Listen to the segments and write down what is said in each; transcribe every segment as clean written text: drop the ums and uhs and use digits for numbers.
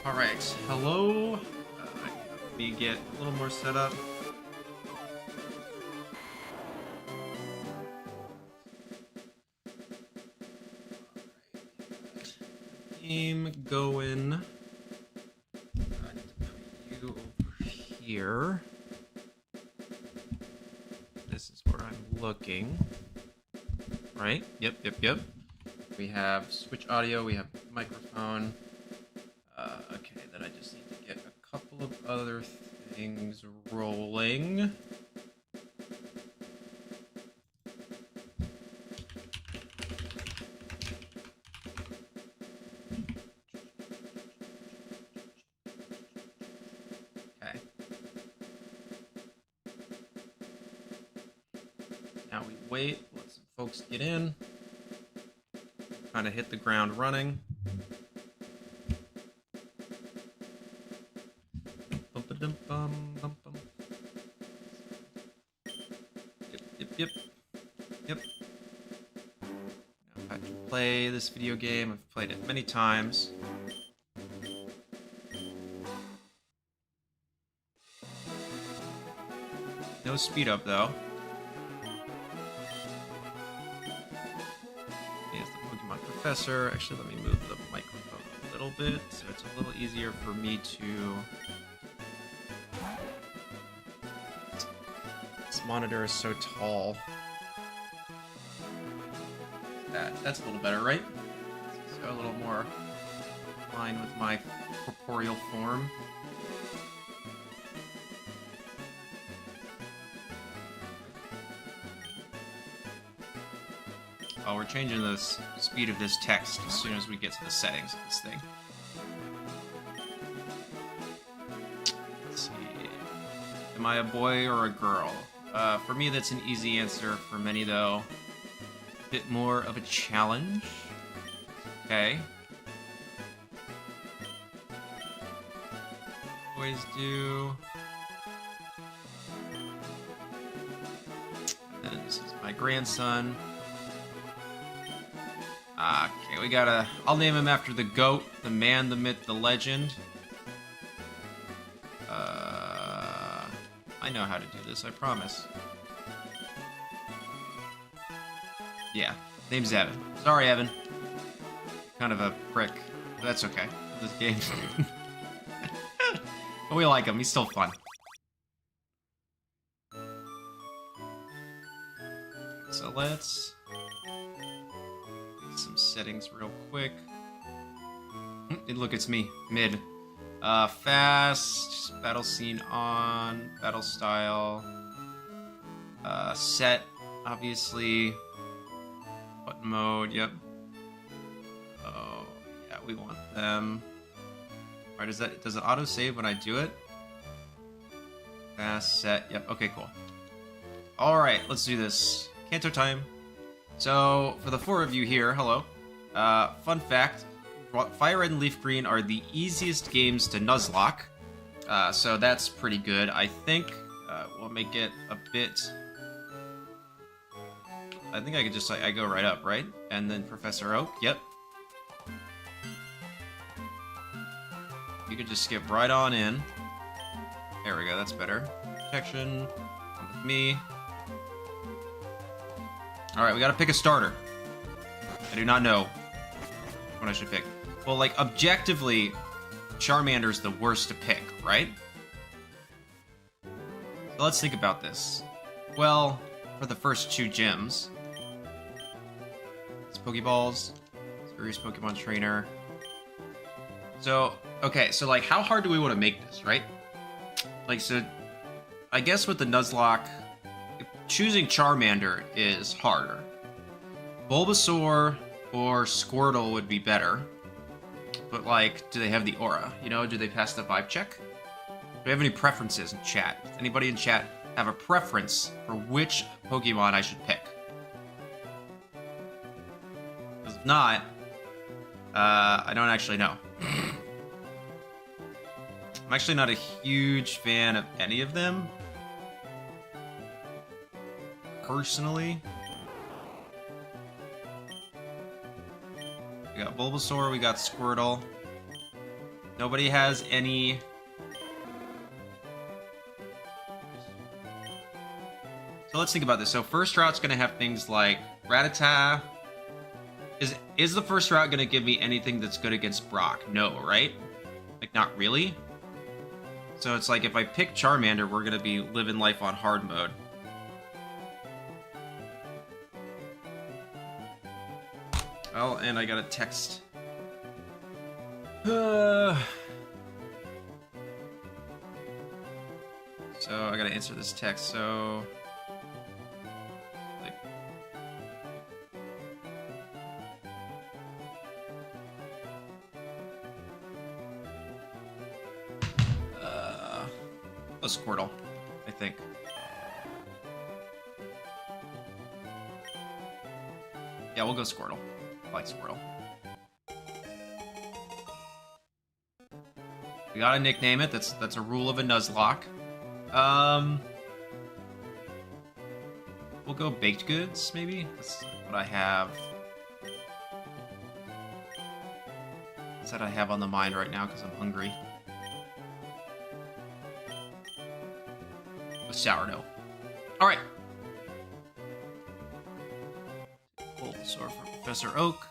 Alright, hello. Let me get a little more set up. Game going. I need to put you over here. This is where I'm looking. Right? Yep. We have switch audio, we have microphone. Okay, then I just need to get a couple of other things rolling. Okay. Now we wait, let some folks get in. Kind of hit the ground running. Yep. I've had to play this video game. I've played it many times. No speed up though. Here's the Pokemon Professor. Actually, let me move the microphone a little bit so it's a little easier for me to. This monitor is so tall. That's a little better, right? So a little more in line with my corporeal form. Oh, we're changing the speed of this text as soon as we get to the settings of this thing. Let's see. Am I a boy or a girl? For me, that's an easy answer. For many, though, a bit more of a challenge. Okay. Boys do. And then this is my grandson. Okay, we gotta. I'll name him after the GOAT, the man, the myth, the legend. I know how to do this, I promise. Yeah, name's Evan. Sorry, Evan. Kind of a prick. But that's okay. This game. But we like him. He's still fun. So let's get some settings real quick. Look, it's me. Mid. Fast. Battle scene on. Battle style. Set. Obviously. Button mode. Yep. Oh, yeah. We want them. Alright, does it auto save when I do it? Fast. Set. Yep. Okay, cool. Alright, let's do this. Kanto time. So, for the four of you here, hello. Fun fact. Fire Red and Leaf Green are the easiest games to Nuzlocke. So that's pretty good. I think we'll make it a bit... I think I could just, I go right up, right? And then Professor Oak, yep. You could just skip right on in. There we go, that's better. Protection, come with me. Alright, we gotta pick a starter. I do not know what I should pick. Well, like, objectively, Charmander's the worst to pick, right? So let's think about this. Well, for the first two gyms, it's Pokeballs, Serious Pokemon Trainer. So, okay, so, like, how hard do we want to make this, right? Like, so, I guess with the Nuzlocke, choosing Charmander is harder. Bulbasaur or Squirtle would be better. But, like, do they have the aura? You know, do they pass the vibe check? Do we have any preferences in chat? Does anybody in chat have a preference for which Pokemon I should pick? Because if not, I don't actually know. I'm actually not a huge fan of any of them. Personally. We got Bulbasaur, we got Squirtle. Nobody has any... So let's think about this. So first route's going to have things like Rattata. Is the first route going to give me anything that's good against Brock? No, right? Like, not really. So it's like, if I pick Charmander, we're going to be living life on hard mode. Well, and I got a text. So I gotta answer this text, so... Like... A Squirtle, I think. Yeah, we'll go Squirtle. I like Squirtle. We gotta nickname it. That's a rule of a Nuzlocke. We'll go baked goods, maybe? That's what I have. That's what I have on the mind right now because I'm hungry. With sourdough. Alright. Bulbasaur for Professor Oak.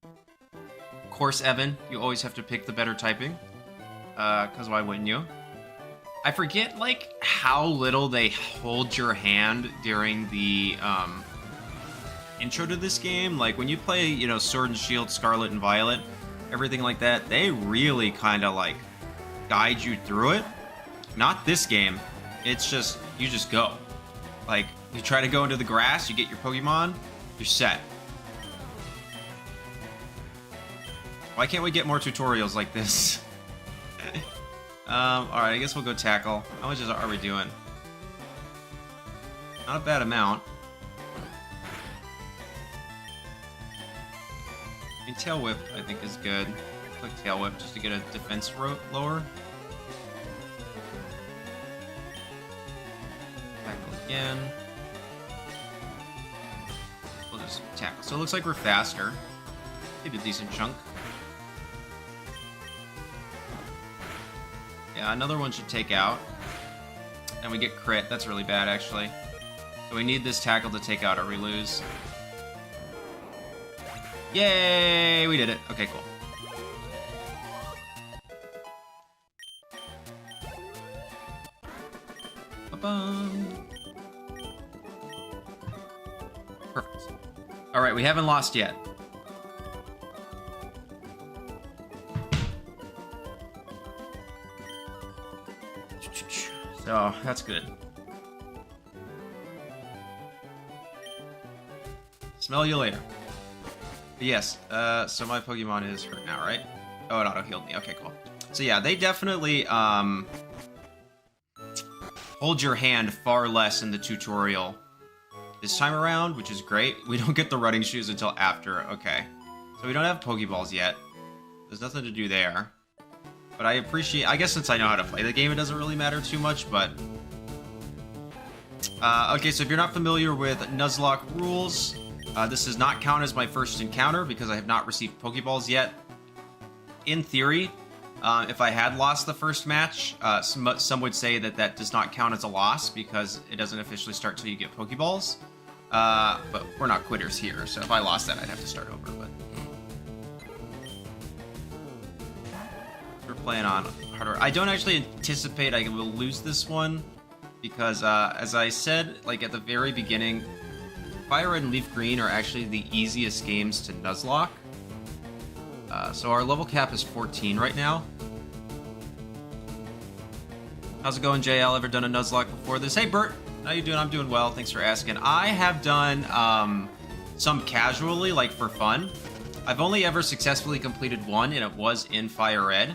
Of course, Evan, you always have to pick the better typing. Because why wouldn't you? I forget, like, how little they hold your hand during the, intro to this game. Like, when you play, you know, Sword and Shield, Scarlet and Violet, everything like that, they really kind of, like, guide you through it. Not this game. It's just, you just go. Like, you try to go into the grass, you get your Pokemon, you're set. Why can't we get more tutorials like this? Alright, I guess we'll go Tackle. How much are we doing? Not a bad amount. I mean, Tail Whip, I think, is good. Click Tail Whip just to get a defense lower. Tackle again. We'll just Tackle. So it looks like we're faster. Did a decent chunk. Yeah, another one should take out. And we get crit. That's really bad, actually. So we need this Tackle to take out or we lose. Yay! We did it. Okay, cool. Ba-bum. Perfect. Alright, we haven't lost yet. So, that's good. Smell you later. But yes, so my Pokemon is hurt now, right? Oh, it auto-healed me. Okay, cool. So yeah, they definitely, hold your hand far less in the tutorial this time around, which is great. We don't get the running shoes until after. Okay. So we don't have Pokeballs yet. There's nothing to do there. But I appreciate... I guess since I know how to play the game, it doesn't really matter too much, but... okay, so if you're not familiar with Nuzlocke rules, this does not count as my first encounter because I have not received Pokeballs yet. In theory, if I had lost the first match, some would say that that does not count as a loss because it doesn't officially start till you get Pokeballs. But we're not quitters here, so if I lost that, I'd have to start over, but... We're playing on harder. I don't actually anticipate I will lose this one because, as I said, like at the very beginning, Fire Red and Leaf Green are actually the easiest games to Nuzlocke. So our level cap is 14 right now. How's it going, JL? Ever done a Nuzlocke before this? Hey, Bert. How you doing? I'm doing well. Thanks for asking. I have done some casually, like for fun. I've only ever successfully completed one, and it was in Fire Red.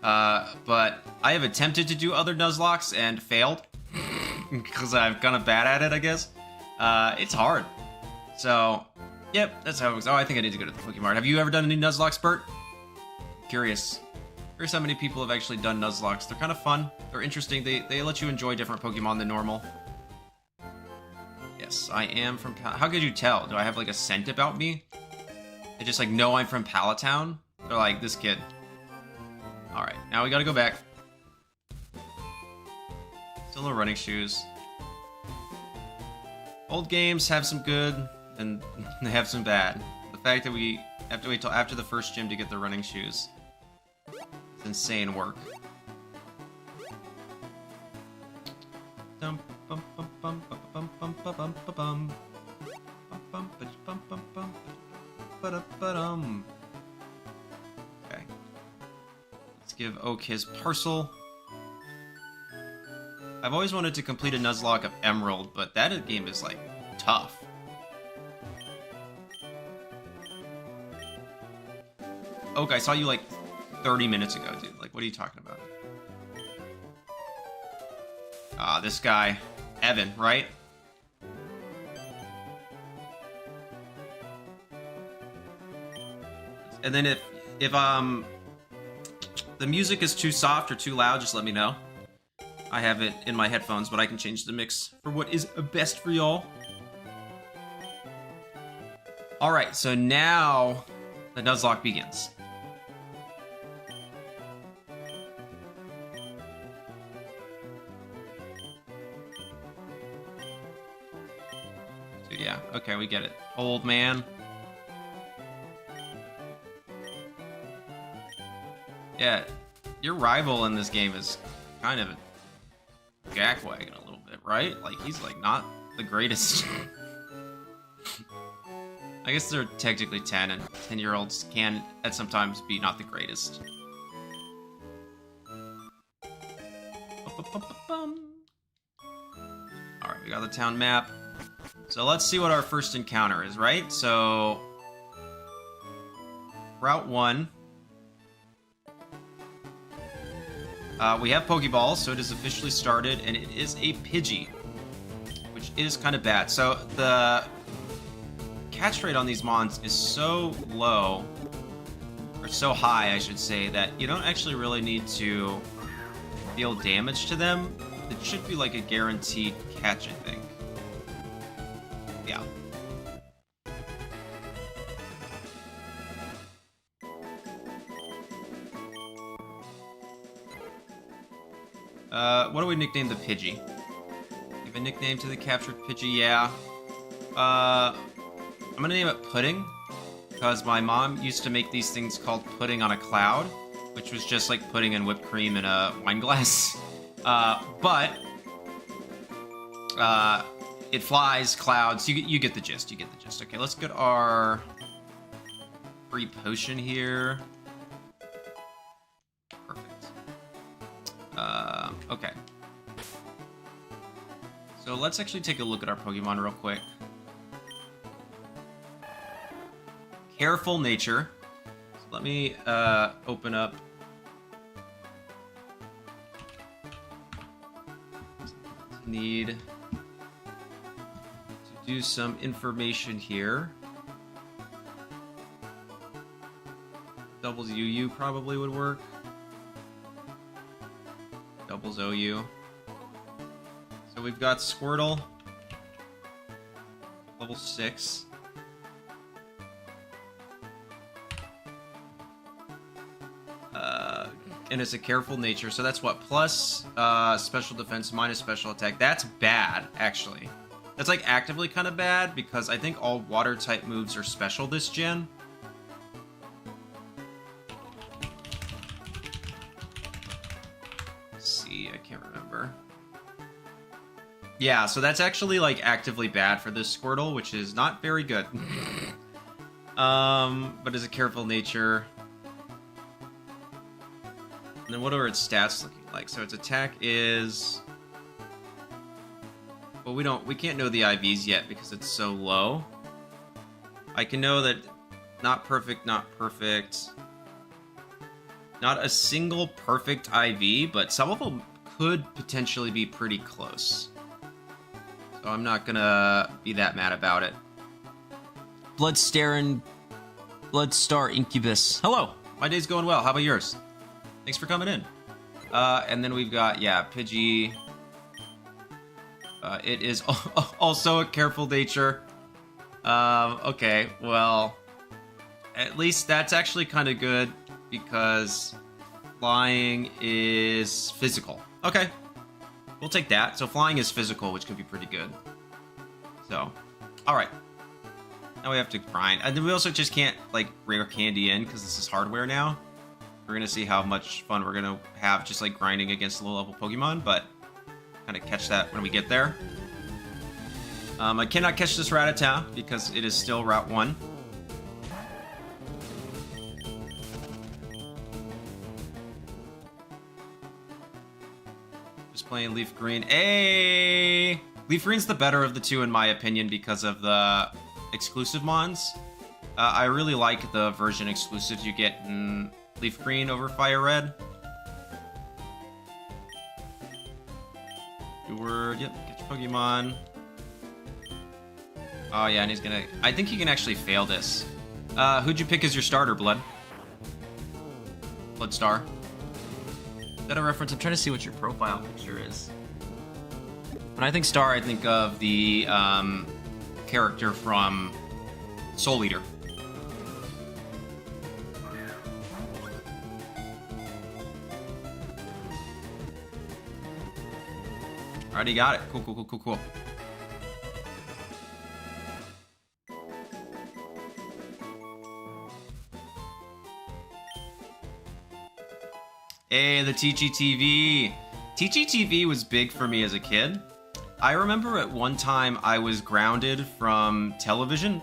But I have attempted to do other Nuzlockes and failed. Because I'm kind of bad at it, I guess. It's hard. So, yep, that's how it works. Oh, I think I need to go to the Pokemon. Have you ever done any Nuzlocke, Bert? Curious. Curious how many people have actually done Nuzlocks. They're kind of fun. They're interesting. They let you enjoy different Pokemon than normal. Yes, I am from... How could you tell? Do I have, like, a scent about me? They just like know I'm from Palatown. They're like, this kid. Alright, now we gotta go back. Still no running shoes. Old games have some good, and they have some bad. The fact that we have to wait till after the first gym to get the running shoes. It's insane work. Okay. Let's give Oak his parcel. I've always wanted to complete a Nuzlocke of Emerald, but that game is, like, tough. Oak, I saw you, like, 30 minutes ago, dude. Like, what are you talking about? Ah, this guy. Evan, right? And then if the music is too soft or too loud, just let me know. I have it in my headphones, but I can change the mix for what is best for y'all. Alright, so now the Nuzlocke begins. Dude, yeah, okay, we get it. Old man. Yeah, your rival in this game is kind of a jackwagon a little bit, right? Like, he's, like, not the greatest. I guess they're technically 10, and 10-year-olds can, at sometimes, be not the greatest. Alright, we got the town map. So let's see what our first encounter is, right? So, Route 1. We have Pokeballs, so it is officially started, and it is a Pidgey, which is kind of bad. So the catch rate on these mons is so low, or so high, I should say, that you don't actually really need to deal damage to them. It should be like a guaranteed catch, I think. Yeah. What do we nickname the Pidgey? Give a nickname to the captured Pidgey, yeah. I'm gonna name it Pudding, because my mom used to make these things called pudding on a cloud, which was just like pudding and whipped cream in a wine glass. But it flies, clouds, you get the gist, you get the gist. Okay, let's get our free potion here. Okay. So let's actually take a look at our Pokemon real quick. Careful nature. So let me open up. Need to do some information here. Doubles UU probably would work. Doubles OU. So we've got Squirtle, level 6. And it's a careful nature, so that's what? Plus special defense, minus special attack. That's bad, actually. That's like actively kind of bad, because I think all water type moves are special this gen. I can't remember. Yeah, so that's actually like actively bad for this Squirtle, which is not very good. But is a careful nature. And then what are its stats looking like? So its attack is, well, we can't know the IVs yet because it's so low. I can know that not perfect, not perfect. Not a single perfect IV, but some of them could potentially be pretty close. So I'm not gonna be that mad about it. Bloodstar Incubus. Hello! My day's going well. How about yours? Thanks for coming in. And then we've got, yeah, Pidgey. It is also a careful nature. Okay, well, At least that's actually kind of good because flying is physical. Okay, we'll take that. So flying is physical, which could be pretty good. So, all right. Now we have to grind. And then we also just can't, like, rare candy in because this is hardware now. We're going to see how much fun we're going to have just, like, grinding against low-level Pokemon, but kind of catch that when we get there. I cannot catch this Rattata because it is still Route 1. Just playing Leaf Green. Hey! Leaf Green's the better of the two, in my opinion, because of the exclusive mons. I really like the version exclusives you get in Leaf Green over Fire Red. Word, yep, get your Pokemon. Oh yeah, and he's gonna... I think he can actually fail this. Who'd you pick as your starter, Blood? Bloodstar. Is that a reference? I'm trying to see what your profile picture is. When I think Star, I think of the character from Soul Eater. Alrighty, got it. Cool. Hey, the TGTV. TGTV was big for me as a kid. I remember at one time I was grounded from television.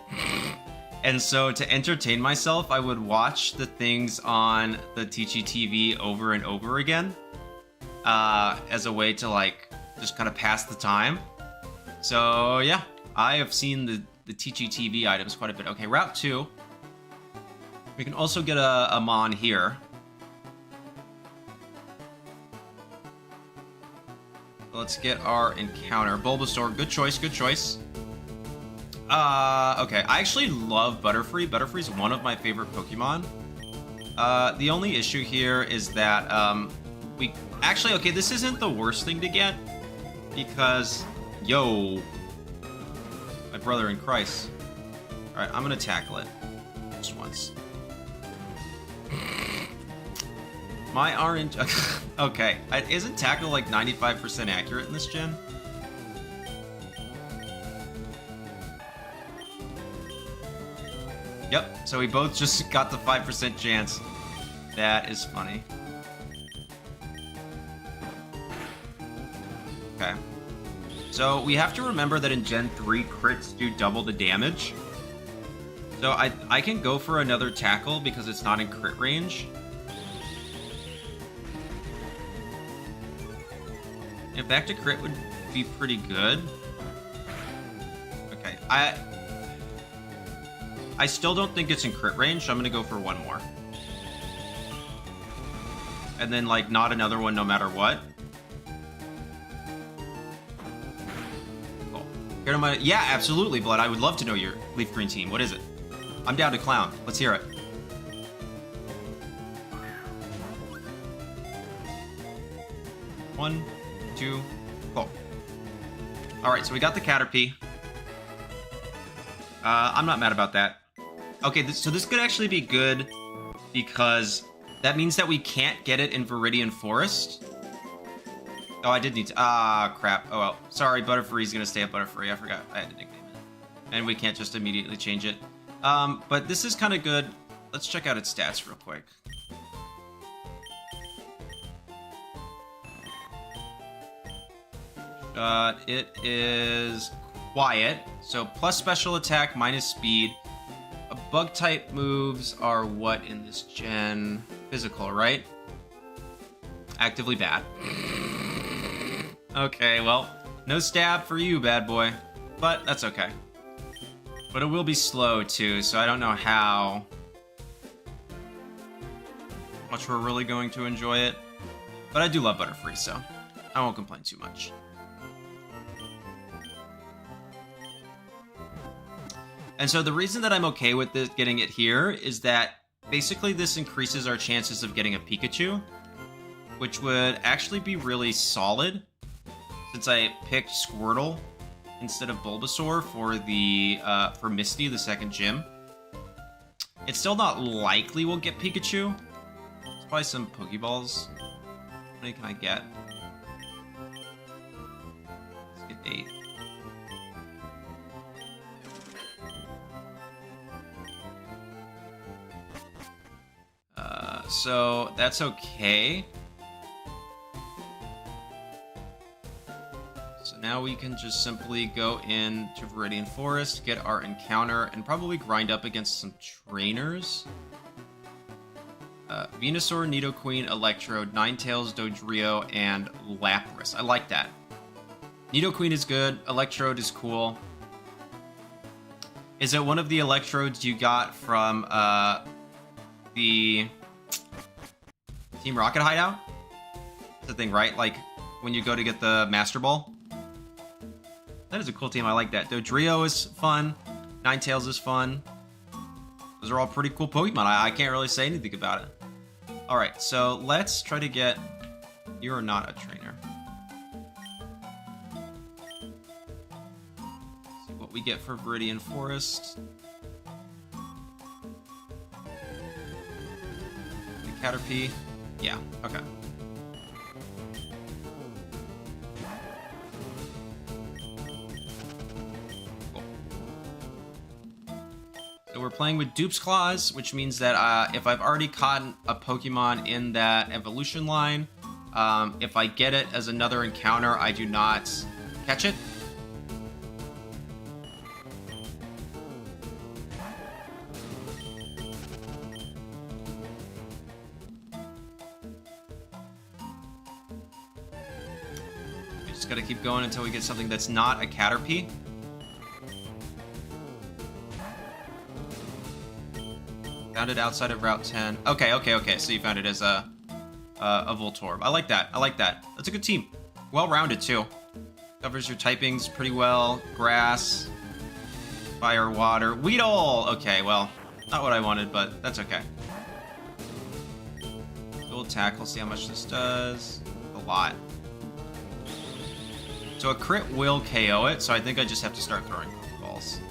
And so to entertain myself, I would watch the things on the TGTV over and over again. As a way to, like, just kind of pass the time. So, yeah. I have seen the TGTV items quite a bit. Okay, Route 2. We can also get a Mon here. Let's get our encounter. Bulbasaur, good choice. Okay, I actually love Butterfree. Butterfree's one of my favorite Pokemon. The only issue here is that, we... Actually, okay, this isn't the worst thing to get, because... Yo! My brother in Christ. Alright, I'm gonna tackle it. Just once. My orange... Okay, isn't tackle like 95% accurate in this gen? Yep, so we both just got the 5% chance. That is funny. Okay. So we have to remember that in Gen 3, crits do double the damage. So I can go for another tackle because it's not in crit range. And back to crit would be pretty good. Okay, I still don't think it's in crit range, so I'm gonna go for one more. And then, like, not another one no matter what. Cool. Yeah, absolutely, Blood. I would love to know your Leaf Green team. What is it? I'm down to clown. Let's hear it. One, two, cool. Alright, so we got the Caterpie. I'm not mad about that. Okay, so this could actually be good because that means that we can't get it in Viridian Forest. Oh, I did need to... Ah, crap. Oh, well. Sorry, Butterfree's gonna stay at Butterfree. I forgot I had to nickname it. And we can't just immediately change it. But this is kind of good. Let's check out its stats real quick. It is quiet, so plus special attack, minus speed. Bug type moves are what in this gen? Physical, right? Actively bad. Okay, well, no stab for you, bad boy. But that's okay. But it will be slow too, so I don't know how much we're really going to enjoy it. But I do love Butterfree, so I won't complain too much. And so the reason that I'm okay with this, getting it here is that basically this increases our chances of getting a Pikachu, which would actually be really solid since I picked Squirtle instead of Bulbasaur for the for Misty, the second gym. It's still not likely we'll get Pikachu. There's probably some Pokeballs. How many can I get? Let's get 8. So that's okay. So now we can just simply go into Viridian Forest, get our encounter, and probably grind up against some trainers. Venusaur, Nidoqueen, Electrode, Ninetales, Dodrio, and Lapras. I like that. Nidoqueen is good. Electrode is cool. Is it one of the Electrodes you got from the Team Rocket hideout? That's the thing, right? Like, when you go to get the Master Ball? That is a cool team. I like that. Dodrio is fun. Ninetales is fun. Those are all pretty cool Pokemon. I can't really say anything about it. Alright, so let's try to get... You are not a trainer. Let's see what we get for Viridian Forest. The Caterpie. Yeah, okay. Cool. So we're playing with Dupe's Claws, which means that if I've already caught a Pokemon in that evolution line, if I get it as another encounter, I do not catch it. Gotta keep going until we get something that's not a Caterpie. Found it outside of Route 10. Okay. So you found it as a Voltorb. I like that. That's a good team. Well-rounded, too. Covers your typings pretty well. Grass. Fire, water. Weedle! Okay, well, not what I wanted, but that's okay. Dual Tackle, see how much this does. A lot. So a crit will KO it, so I think I just have to start throwing balls.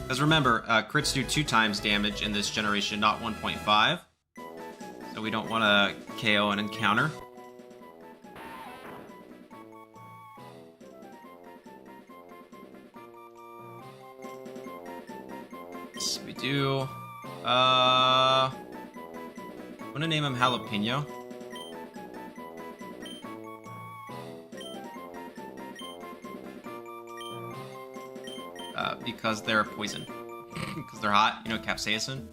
Because remember, crits do 2 times damage in this generation, not 1.5. So we don't want to KO an encounter. Do I'm gonna name him Jalapeno. Because they're poison. Because they're hot, you know, capsaicin.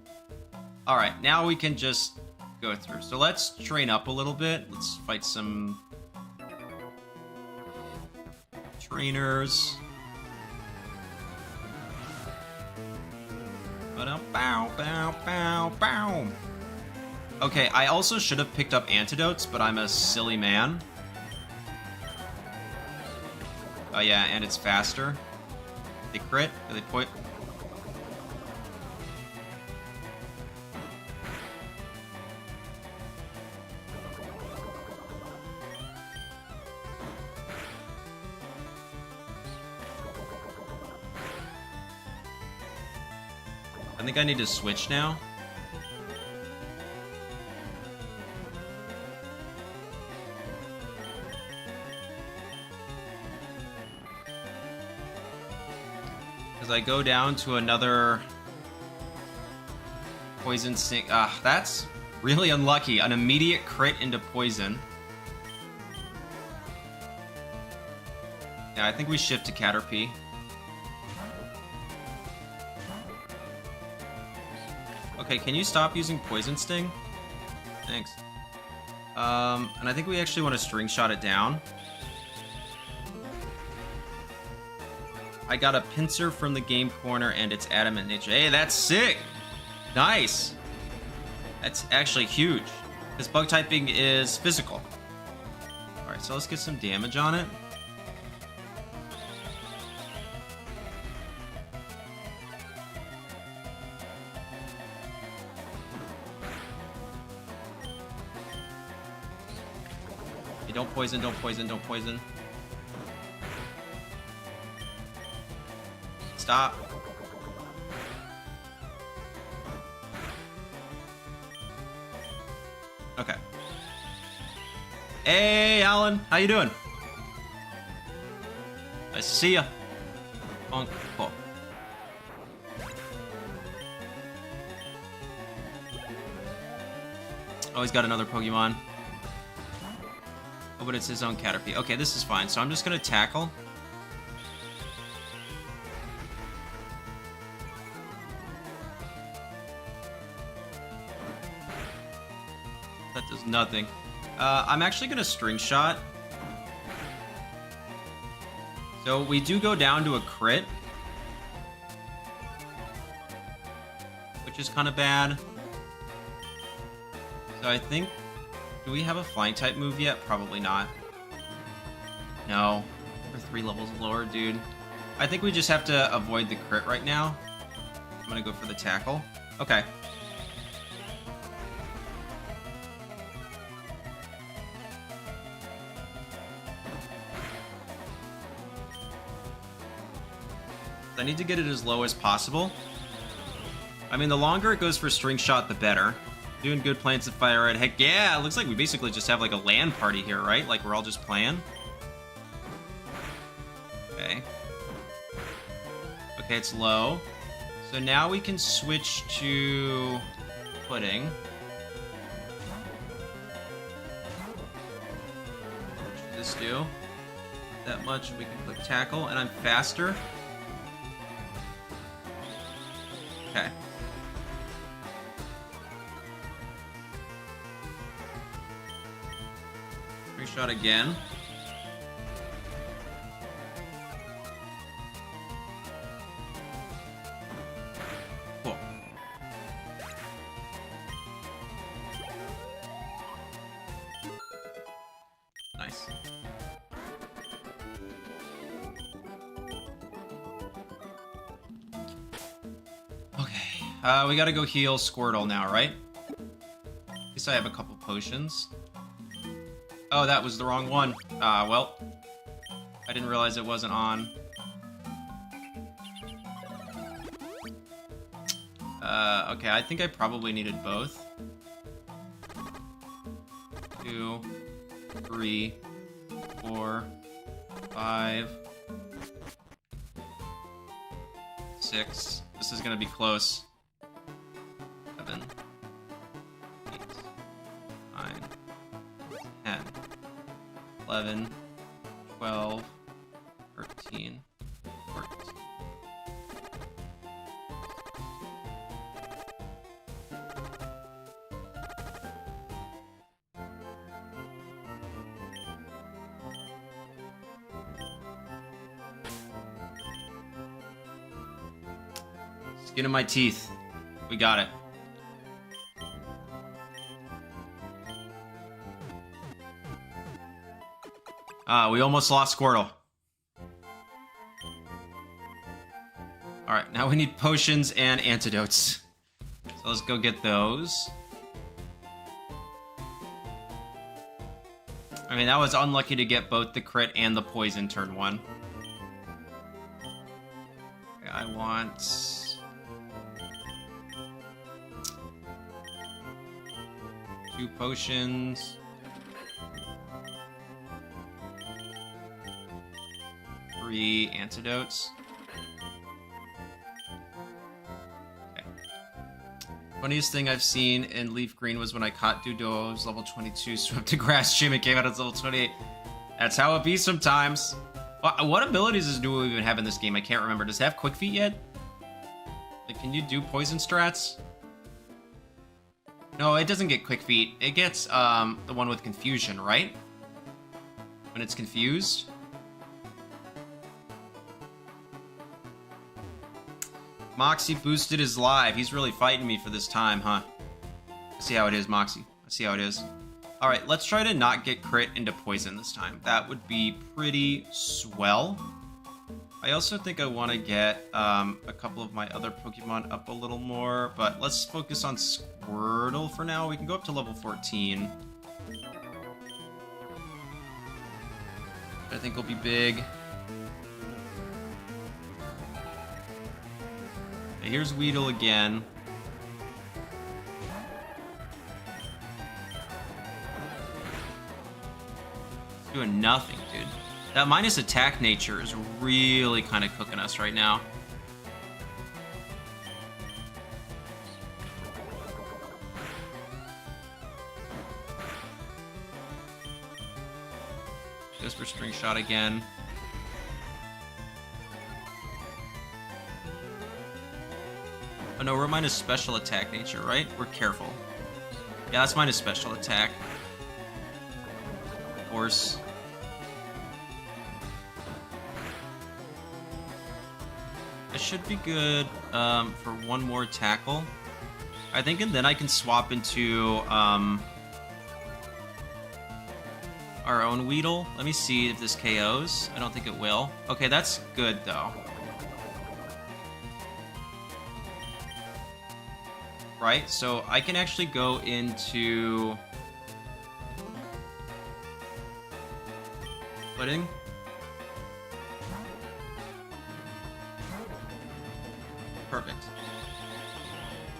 Alright, now we can just go through. So let's train up a little bit. Let's fight some trainers. Bow, bow, bow, bow. Okay, I also should have picked up antidotes, but I'm a silly man. Oh yeah, and it's faster. They crit? Do they point? I think I need to switch now. As I go down to another poison sting. That's really unlucky. An immediate crit into poison. Yeah, I think we shift to Caterpie. Okay, can you stop using Poison Sting? Thanks. And I think we actually want to String Shot it down. I got a Pinsir from the game corner and it's Adamant Nature. Hey, that's sick! Nice! That's actually huge. This bug typing is physical. Alright, so let's get some damage on it. don't poison, don't poison, don't poison. Stop. Okay. Hey, Alan. How you doing? Nice to see ya. Cool. Oh, he's got another Pokemon. Oh, but it's his own Caterpie. Okay, this is fine. So I'm just gonna tackle. That does nothing. I'm actually gonna String Shot. So we do go down to a crit, which is kind of bad. So I think, do we have a flying type move yet? Probably not. No, we're 3 levels lower, dude. I think we just have to avoid the crit right now. I'm gonna go for the tackle. Okay. I need to get it as low as possible. I mean, the longer it goes for String Shot, the better. Doing good, playing some Fire Red. Heck yeah, it looks like we basically just have like a LAN party here, right? Like we're all just playing. Okay. Okay, it's low. So now we can switch to Pudding. What should this do? That much, we can click Tackle, and I'm faster. Okay. Shot again. Cool. Nice. Okay. We gotta go heal Squirtle now, right? At least I have a couple potions. Oh, that was the wrong one. Well, I didn't realize it wasn't on. Okay, I think I probably needed both. 2, 3, 4, 5, 6. This is gonna be close. 7, 8, 9, 10, 11, 12, 13, 14. Skin of my teeth. We got it. We almost lost Squirtle. Alright, now we need potions and antidotes. So let's go get those. I mean, that was unlucky to get both the crit and the poison turn 1. Okay, I want... 2 potions. 3 antidotes. Okay. Funniest thing I've seen in Leaf Green was when I caught Dudo. It was level 22, swept a grass gym, and came out as level 28. That's how it be sometimes. What abilities does Duo even have in this game? I can't remember. Does it have Quick Feet yet? Like, can you do poison strats? No, it doesn't get Quick Feet. It gets the one with Confusion, right? When it's confused. Moxie boosted his live. He's really fighting me for this time, huh? I see how it is, Moxie. I see how it is. Alright, let's try to not get crit into poison this time. That would be pretty swell. I also think I want to get a couple of my other Pokemon up a little more, but let's focus on Squirtle for now. We can go up to level 14. I think will be big. Okay, here's Weedle again. It's doing nothing, dude. That minus attack nature is really kind of cooking us right now. Goes for string shot again. Oh no, we're minus special attack nature, right? We're careful. Yeah, that's minus special attack. Of course. It should be good for one more tackle. I think, and then I can swap into our own Weedle. Let me see if this KOs. I don't think it will. Okay, that's good though. Right, so I can actually go into pudding. Perfect.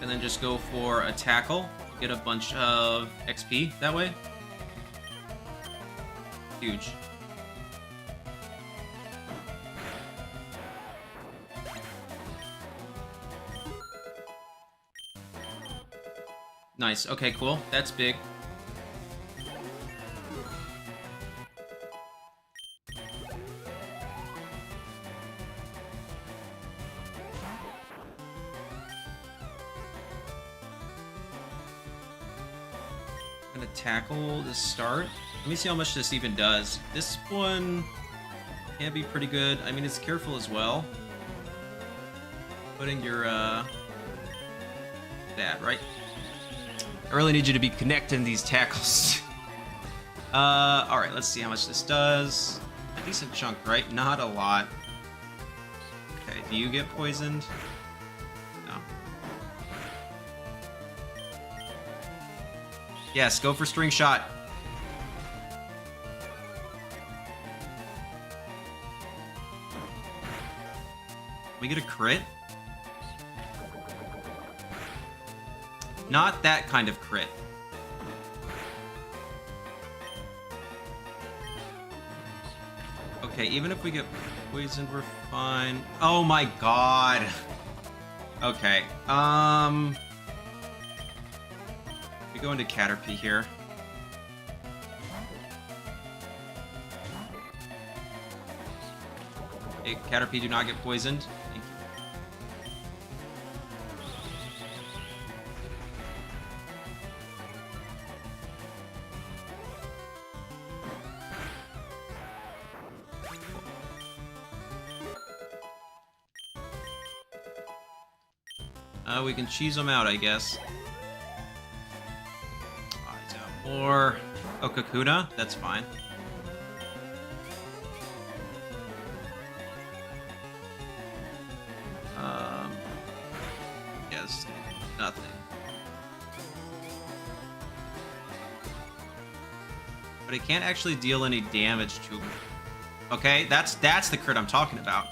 And then just go for a tackle. Get a bunch of XP that way. Huge. Nice. Okay, cool. That's big. I'm gonna tackle to start. Let me see how much this even does. This one can be pretty good. I mean, it's careful as well. Putting your that right. I really need you to be connecting these tackles. All right, let's see how much this does. A decent chunk, right? Not a lot. Okay, do you get poisoned? No. Yes, go for string shot. We get a crit? Not that kind of crit. Okay, even if we get poisoned, we're fine. Oh my god. Okay, we go into Caterpie here. Okay, Caterpie, do not get poisoned. Thank you. We can cheese them out, I guess. Oh, he's got more. Oh, Kakuna? That's fine. Yeah, this is gonna do nothing. But it can't actually deal any damage to him. Okay, that's the crit I'm talking about.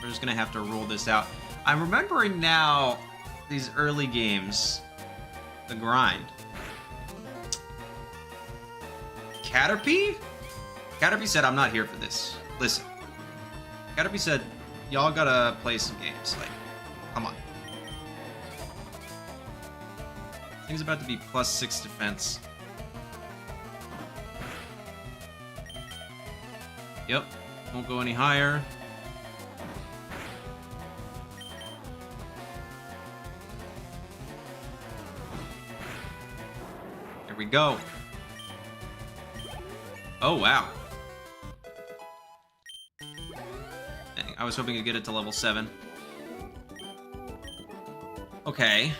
We're just gonna have to roll this out. I'm remembering now these early games, the grind. Caterpie? Caterpie said, I'm not here for this. Listen. Caterpie said, y'all gotta play some games. Like, come on. Thing's about to be +6 defense. Yep. Won't go any higher. Here we go. Oh, wow. Dang, I was hoping to get it to level 7. Okay.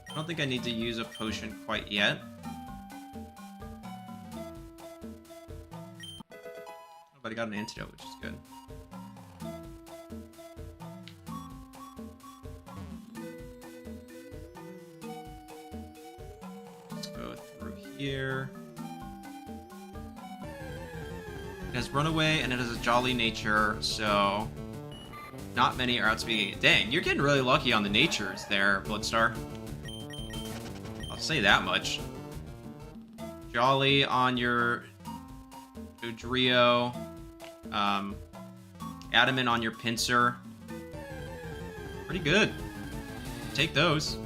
I don't think I need to use a potion quite yet. But I got an antidote, which is good. Let's go through here. It has runaway and it has a jolly nature, so not many are outspeeding it. Dang, you're getting really lucky on the natures there, Bloodstar. I'll say that much. Jolly on your Dodrio, Adamant on your Pinsir. Pretty good. Take those.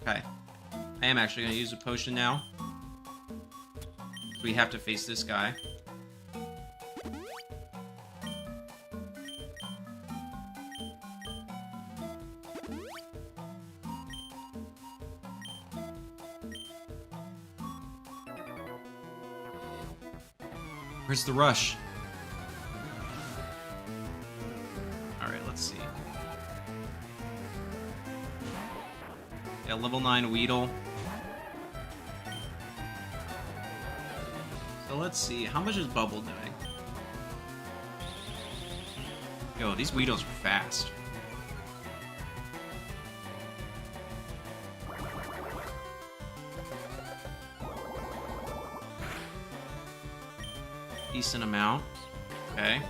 Okay. I am actually going to use a potion now. We have to face this guy. Where's the rush? Alright, let's see. Yeah, level 9 Weedle. So let's see, how much is Bubble doing? Yo, these Weedles are fast. Decent amount. Okay.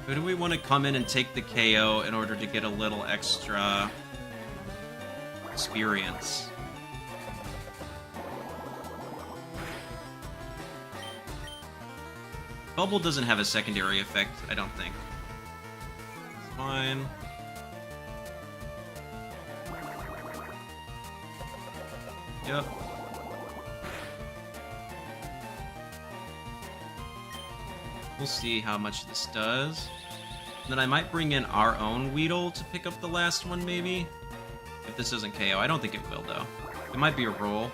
Who do we want to come in and take the KO in order to get a little extra experience? Bubble doesn't have a secondary effect, I don't think. It's fine. Yep. We'll see how much this does. And then I might bring in our own Weedle to pick up the last one, maybe? If this doesn't KO. I don't think it will, though. It might be a roll.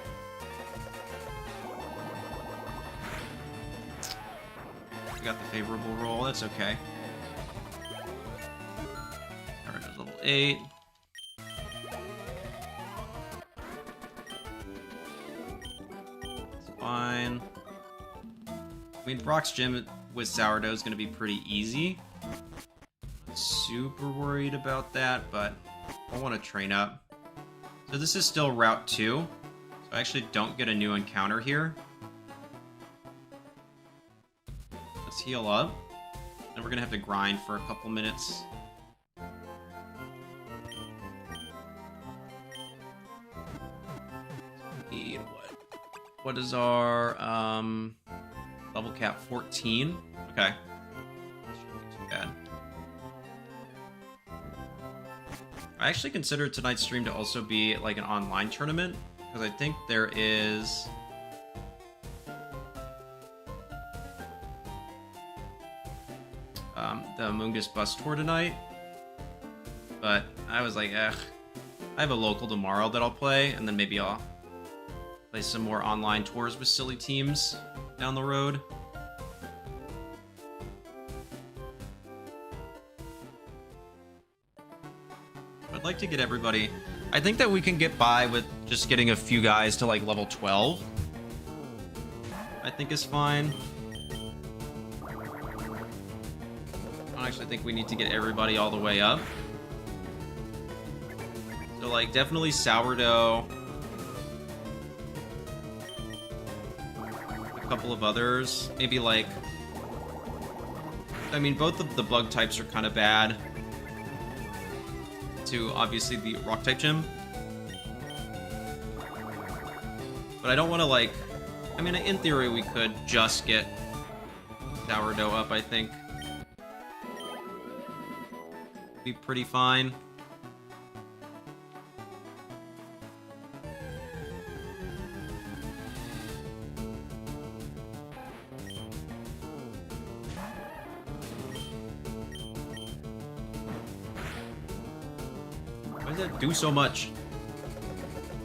We got the favorable roll. That's okay. Alright, level 8. Fine. I mean, Brock's gym with Sourdough is going to be pretty easy. Not super worried about that, but I want to train up. So this is still Route 2. So I actually don't get a new encounter here. Let's heal up. Then we're going to have to grind for a couple minutes. Need what? What is our level cap? 14? Okay. That shouldn't be too bad. I actually considered tonight's stream to also be like an online tournament, because I think there is the Mungus Bus Tour tonight. But I was like, I have a local tomorrow that I'll play, and then maybe I'll play some more online tours with silly teams down the road. I'd like to get everybody... I think that we can get by with just getting a few guys to like level 12. I think is fine. I don't actually think we need to get everybody all the way up. So like definitely Sourdough. A couple of others. Maybe like... I mean, both of the bug types are kind of bad. To obviously the rock type gym. But I don't want to like... I mean, in theory we could just get Sourdough up, I think. Be pretty fine. Why does it do so much?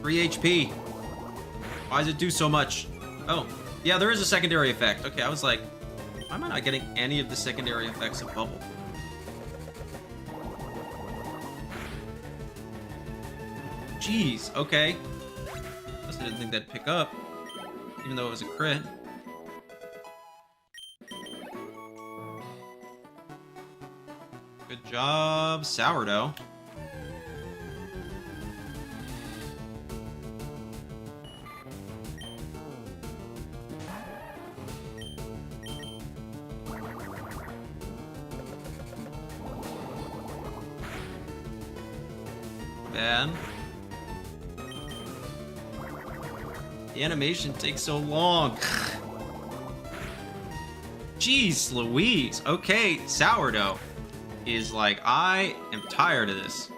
3 HP. Why does it do so much? Oh, Yeah, there is a secondary effect. Okay, I was like, why am I not getting any of the secondary effects of Bubble? Jeez, okay. Guess I didn't think that'd pick up, even though it was a crit. Good job, Sourdough. Bad. The animation takes so long. Jeez Louise. Okay, Sourdough is like, I am tired of this.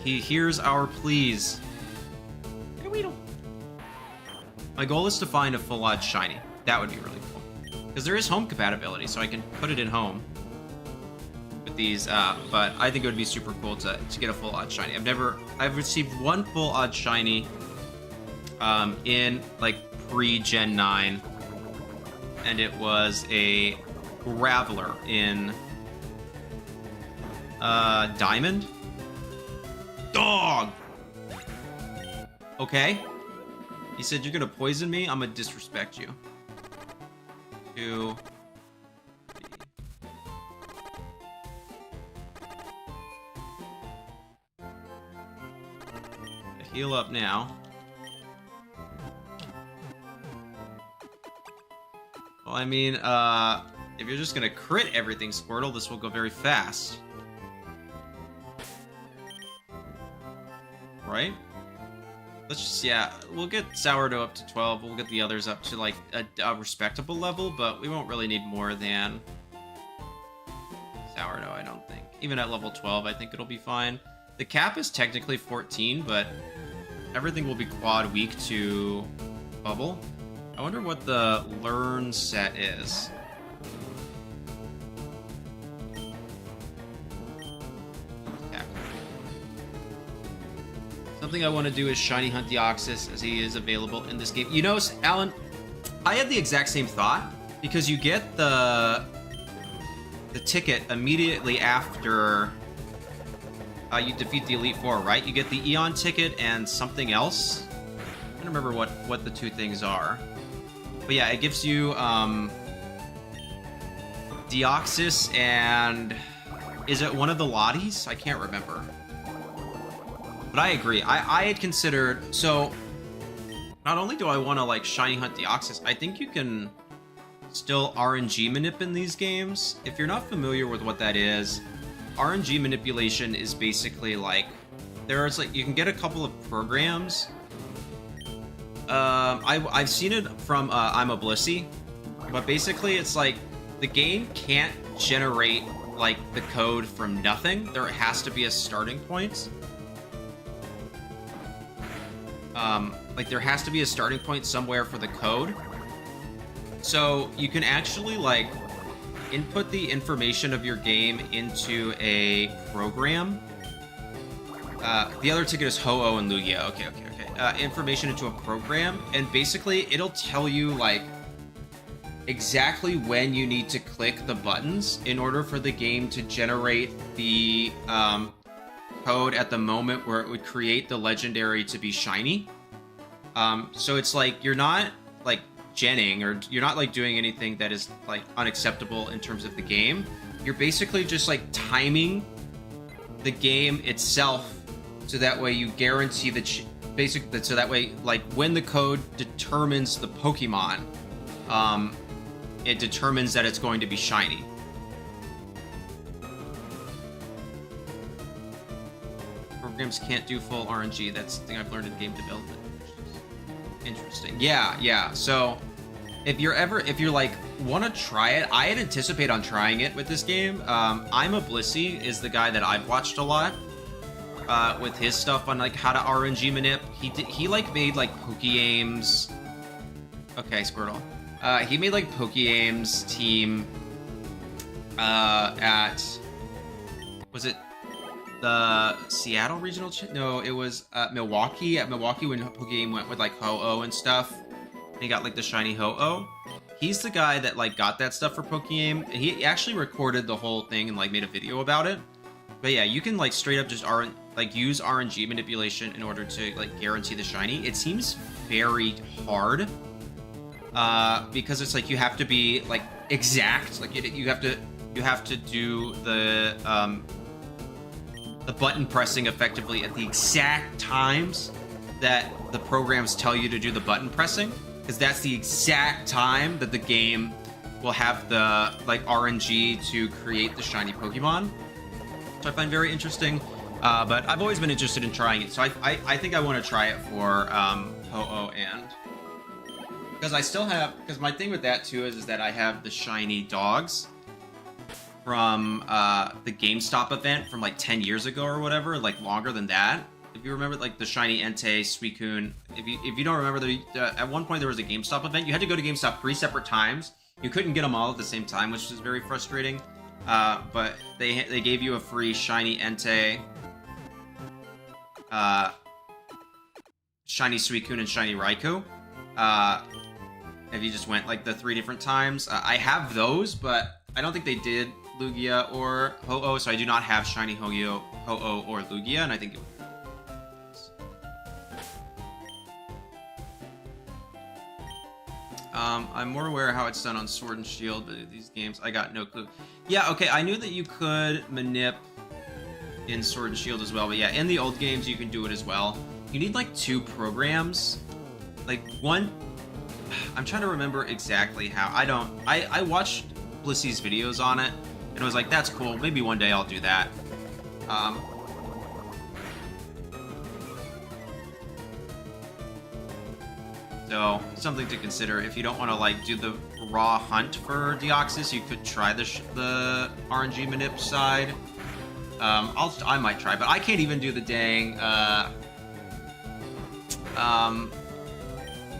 He hears our pleas. My goal is to find a full odd shiny. That would be really cool. Because there is home compatibility, so I can put it in home with these, but I think it would be super cool to get a full odd shiny. I've received one full odd shiny in like pre-Gen 9, and it was a Graveler in Diamond. Dog! Okay. He said, you're gonna poison me? I'm gonna disrespect you. 2, 3. Heal up now. Well, I mean, if you're just gonna crit everything, Squirtle, this will go very fast. Right? Let's just, yeah, we'll get Sourdough up to 12, we'll get the others up to, like, a respectable level, but we won't really need more than Sourdough, I don't think. Even at level 12, I think it'll be fine. The cap is technically 14, but everything will be quad weak to Bubble. I wonder what the learn set is. Something I want to do is shiny hunt Deoxys, as he is available in this game. You know, Alan, I had the exact same thought, because you get the ticket immediately after you defeat the Elite Four, right? You get the Eon ticket and something else. I don't remember what the two things are. But yeah, it gives you Deoxys and... is it one of the Lotties? I can't remember. But I agree. I had considered... So, not only do I want to, like, shiny hunt Deoxys, I think you can still RNG manip in these games. If you're not familiar with what that is, RNG manipulation is basically, like... There's, like, you can get a couple of programs. I've seen it from I'm a Blissey. But basically, it's like, the game can't generate, like, the code from nothing. There has to be a starting point. Like, there has to be a starting point somewhere for the code. So, you can actually, like, input the information of your game into a program. The other ticket is Ho-Oh and Lugia. Okay. Information into a program, and basically, it'll tell you, like, exactly when you need to click the buttons in order for the game to generate the, code at the moment where it would create the legendary to be shiny. So it's like, you're not, like, genning, or you're not, like, doing anything that is, like, unacceptable in terms of the game. You're basically just, like, timing the game itself so that way you guarantee that, so that way, like, when the code determines the Pokemon, it determines that it's going to be shiny. Programs can't do full RNG. That's the thing I've learned in game development. Interesting. Yeah. So, if you're like, want to try it, I had anticipate on trying it with this game. I'm a Blissey is the guy that I've watched a lot with his stuff on, like, how to RNG manip. He like made, like, Pokeaim's. Okay, Squirtle. He made, like, Pokeaim's team at, was it the Seattle regional. No, it was Milwaukee. At Milwaukee, when Pokegame went with like Ho-Oh and stuff, and he got like the shiny Ho-Oh. He's the guy that like got that stuff for Pokegame, and he actually recorded the whole thing and like made a video about it. But yeah, you can like straight up just use RNG manipulation in order to like guarantee the shiny. It seems very hard because it's like you have to be like exact. Like you have to do the button pressing effectively at the exact times that the programs tell you to do the button pressing, because that's the exact time that the game will have the like RNG to create the shiny Pokemon. So I find very interesting, but I've always been interested in trying it. So I think I want to try it for Ho-Oh, and because my thing with that too is that I have the shiny dogs from the GameStop event from like 10 years ago or whatever, like longer than that. If you remember, like the shiny Entei, Suicune. If you don't remember, at one point there was a GameStop event. You had to go to GameStop 3 separate times. You couldn't get them all at the same time, which is very frustrating. But they gave you a free shiny Entei, shiny Suicune, and shiny Raikou. If you just went like the 3 different times. I have those, but I don't think they did Lugia or Ho-Oh, so I do not have shiny Ho-Oh or Lugia, and I think it would. I'm more aware of how it's done on Sword and Shield, but these games, I got no clue. Yeah, okay, I knew that you could manip in Sword and Shield as well, but yeah, in the old games you can do it as well. You need like 2 programs. Like one, I'm trying to remember exactly how. I watched Blissy's videos on it, and I was like, that's cool, maybe one day I'll do that. So, something to consider. If you don't want to like do the raw hunt for Deoxys, you could try the RNG manip side. I might try, but I can't even do the dang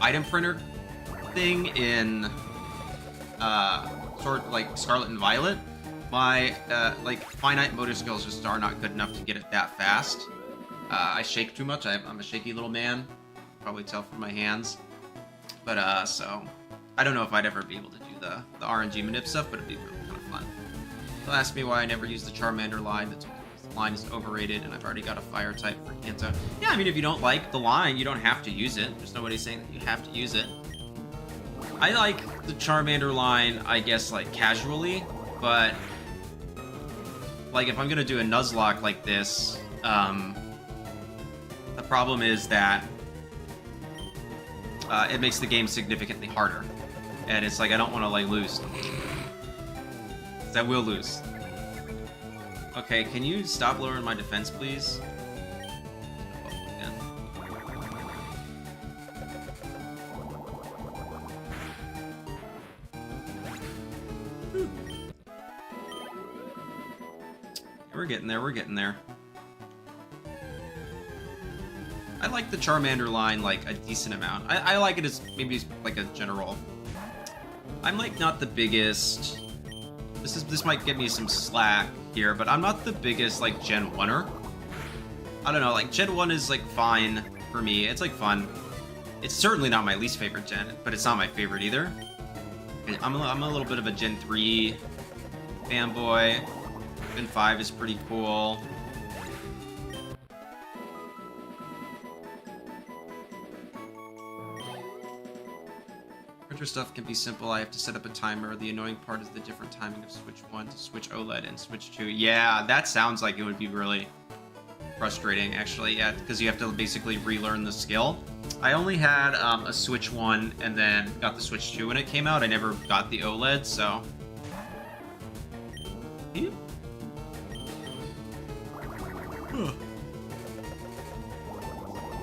item printer thing in sort of like Scarlet and Violet. My like finite motor skills just are not good enough to get it that fast. I shake too much. I'm a shaky little man. Probably tell from my hands. But so I don't know if I'd ever be able to do the RNG manip stuff, but it'd be really kind of fun. They'll ask me why I never use the Charmander line. The line is overrated, and I've already got a fire type for Kanto. Yeah, I mean, if you don't like the line, you don't have to use it. There's nobody saying that you have to use it. I like the Charmander line, I guess, like casually, but like if I'm gonna do a Nuzlocke like this, the problem is that it makes the game significantly harder, and it's like I don't want to like lose. I will lose. Okay, can you stop lowering my defense, please? We're getting there, we're getting there. I like the Charmander line like a decent amount. I like it as maybe like a general. I'm like not the biggest. This might get me some slack here, but I'm not the biggest like Gen 1er. I don't know, like Gen 1 is like fine for me. It's like fun. It's certainly not my least favorite gen, but it's not my favorite either. I'm a little bit of a Gen 3 fanboy. Gen 5 is pretty cool. Printer stuff can be simple. I have to set up a timer. The annoying part is the different timing of switch 1 to switch OLED and switch 2. Yeah, that sounds like it would be really frustrating, actually. Yeah, because you have to basically relearn the skill. I only had a switch 1 and then got the switch 2 when it came out. I never got the OLED, so...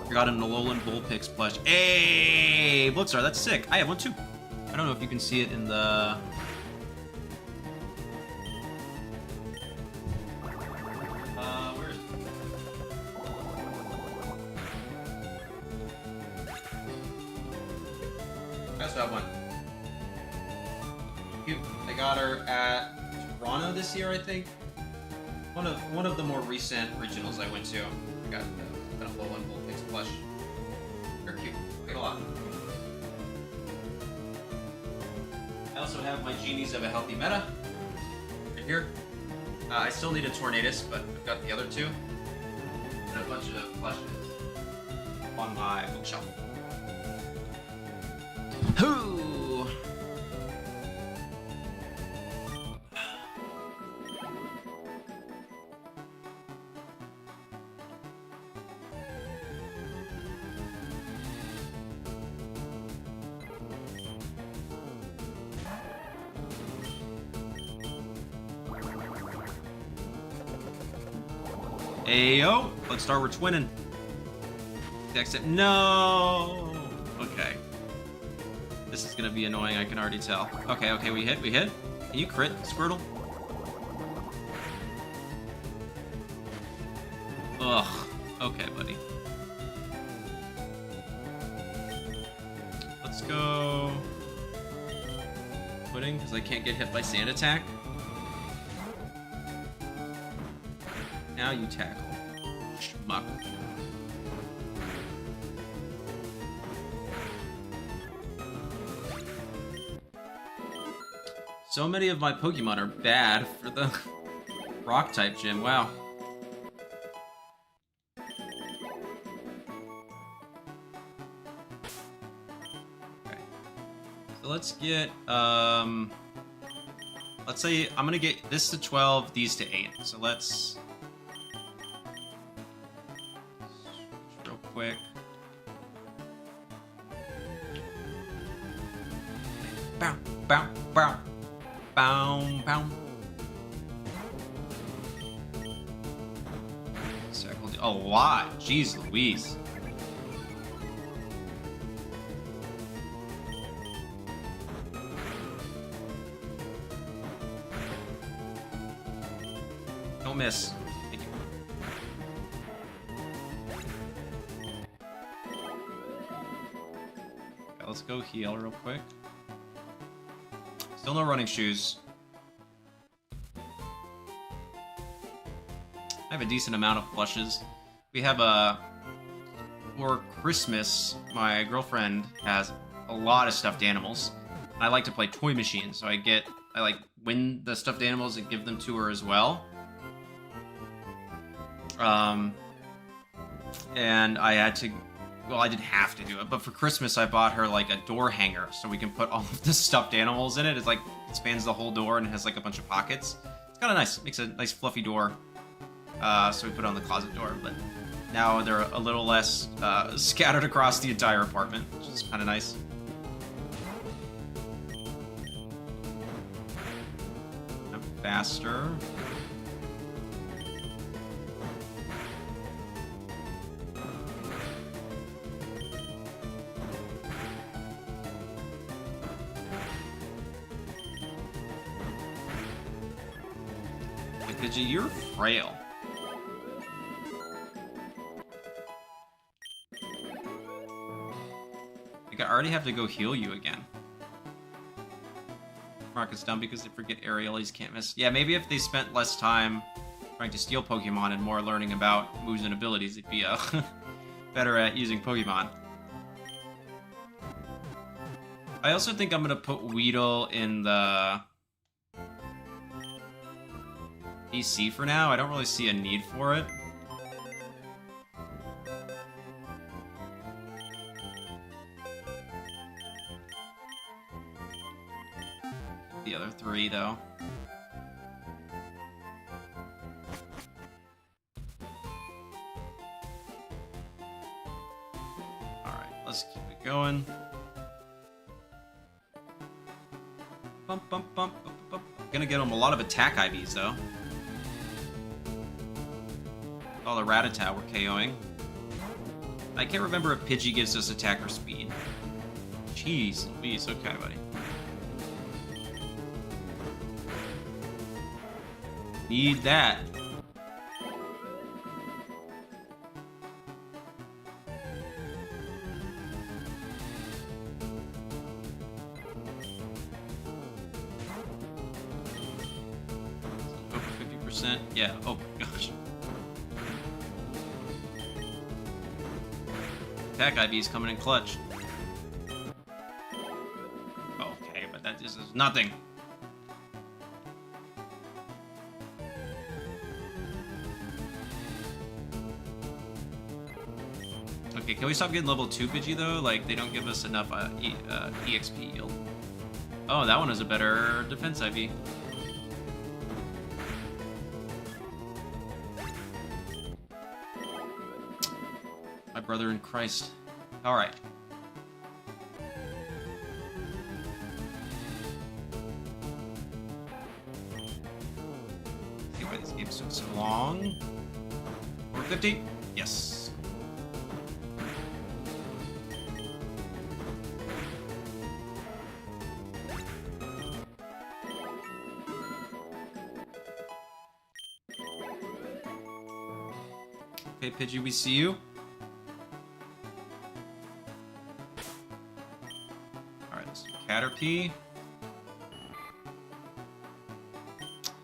I got an Alolan Bullpix plush. Hey, Bloodstar, that's sick. I have one too. I don't know if you can see it in the... where is it? I still have one. Cute. I got her at Toronto this year, I think. One of the more recent regionals I went to. I got a full one full face plush. Very cute. Get a lot. I also have my genies of a healthy meta right here. I still need a Tornadus, but I've got the other two and a bunch of plushes on my bookshelf. Hoo! Ayo! Let's start with twinning. Exit. No! Okay. This is gonna be annoying, I can already tell. Okay, okay, we hit. Can you crit, Squirtle? Ugh. Okay, buddy. Let's go... Pudding, because I can't get hit by sand attack. Now you tackle. Schmuck. So many of my Pokemon are bad for the rock type gym. Wow. Okay. So let's get let's say I'm gonna get this to 12, these to 8. So let's real quick. Bow, bow, bow. Bow, bow. A lot. Jeez Louise. Don't miss. Thank you. Okay, let's go heal real quick. Still no running shoes. I have a decent amount of plushes. We have for Christmas, my girlfriend has a lot of stuffed animals. I like to play toy machines, so I like win the stuffed animals and give them to her as well. And I had to, well, I didn't have to do it, but for Christmas I bought her like a door hanger so we can put all of the stuffed animals in it. It's like, it spans the whole door and it has like a bunch of pockets. It's kind of nice, makes a nice fluffy door. So we put it on the closet door, but now they're a little less scattered across the entire apartment, which is kind of nice. I'm faster. Pidgey, you're frail. I already have to go heal you again. Rocket's dumb because they forget Aerialies can't miss. Yeah, maybe if they spent less time trying to steal Pokemon and more learning about moves and abilities, it'd be better at using Pokemon. I also think I'm gonna put Weedle in the PC for now. I don't really see a need for it. The other three, though. Alright, let's keep it going. Bump, bump, bump, bump, bump. Gonna get him a lot of attack IVs, though. Oh, the Rattata we're KOing. I can't remember if Pidgey gives us attack or speed. Jeez Louise, okay, buddy. Need that. Over 50%. 100%. Yeah. Oh my gosh. Attack IV is coming in clutch. Okay, but that just is nothing. Okay, can we stop getting level 2 Pidgey though? Like, they don't give us enough EXP yield. Oh, that one is a better defense IV. My brother in Christ. Alright. See why this game took so long. 450? Yes. Okay, Pidgey, we see you. Alright, let's do Caterpie.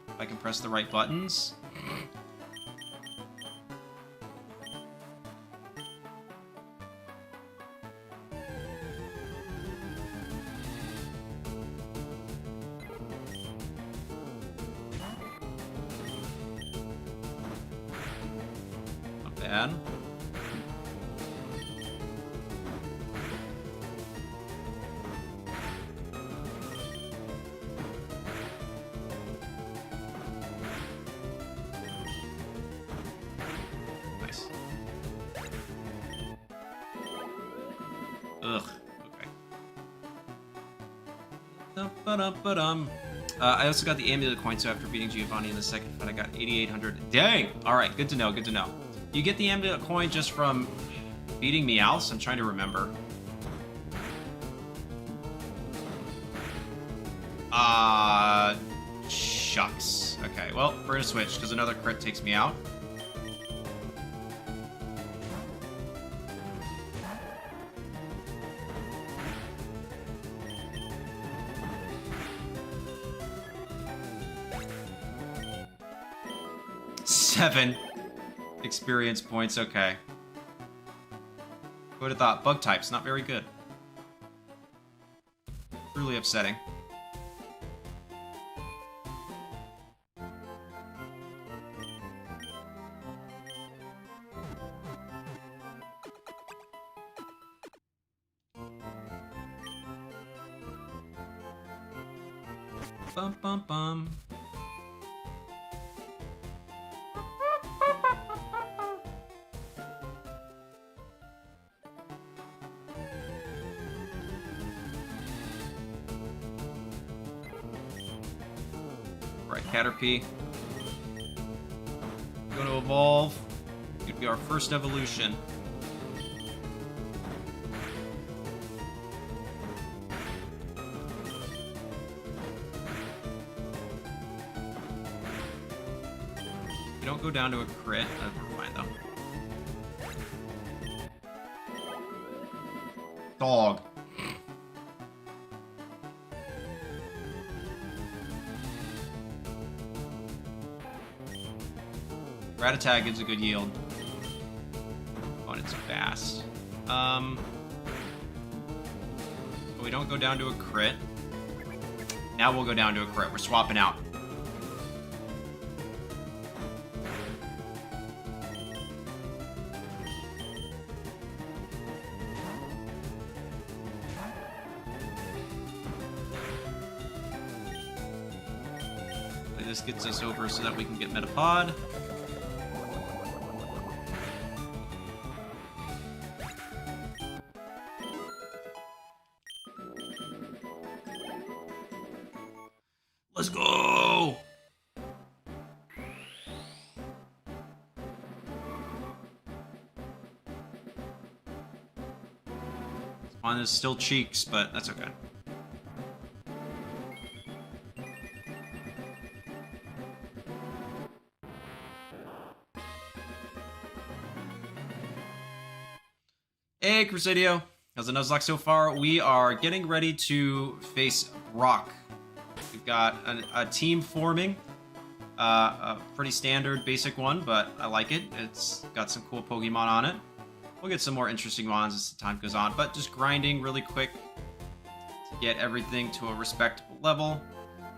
If I can press the right buttons. Bad. Nice. Ugh. Okay. I also got the amulet coin, so after beating Giovanni in the second fight, I got 8,800. Dang! Alright, good to know, good to know. You get the amulet coin just from beating Meowth? I'm trying to remember. Shucks. Okay, well, we're gonna switch, because another crit takes me out. Seven experience points, okay. Who would have thought? Bug types, not very good. Truly upsetting. Bum bum bum. Right, Caterpie. Going to evolve. Could be our first evolution. We don't go down to a crit. Never mind though. Dog. Rattata gives a good yield. Oh, and it's fast. But we don't go down to a crit. Now we'll go down to a crit. We're swapping out. This gets us over so that we can get Metapod. Let's go! Spawn is still cheeks, but that's okay. Hey, Crusadio! How's the Nuzlocke so far? We are getting ready to face Brock. We've got a team forming. A pretty standard, basic one, but I like it. It's got some cool Pokemon on it. We'll get some more interesting ones as the time goes on, but just grinding really quick to get everything to a respectable level,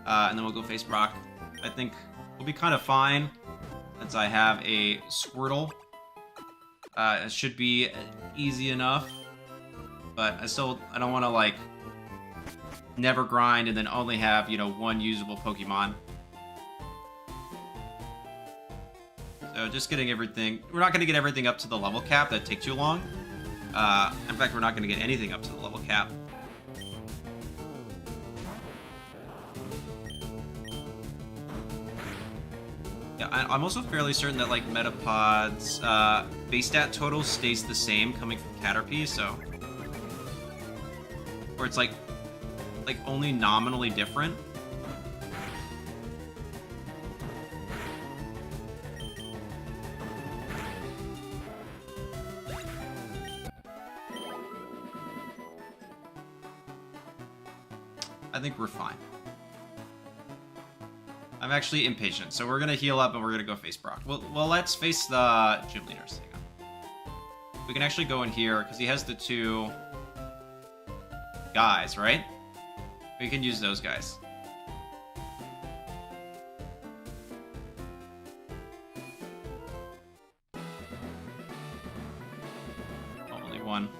and then we'll go face Brock. I think we'll be kind of fine, since I have a Squirtle. It should be easy enough, but I don't want to, like, never grind and then only have, you know, one usable Pokemon. So just getting everything... We're not going to get everything up to the level cap. That'd take too long. In fact, we're not going to get anything up to the level cap. Yeah, I'm also fairly certain that, like, Metapod's base stat total stays the same coming from Caterpie, so... Or it's, like only nominally different. I think we're fine. I'm actually impatient, so we're gonna heal up and we're gonna go face Brock. Well, let's face the gym leaders. Hang on. We can actually go in here because he has the two guys, right? We can use those guys. Only one.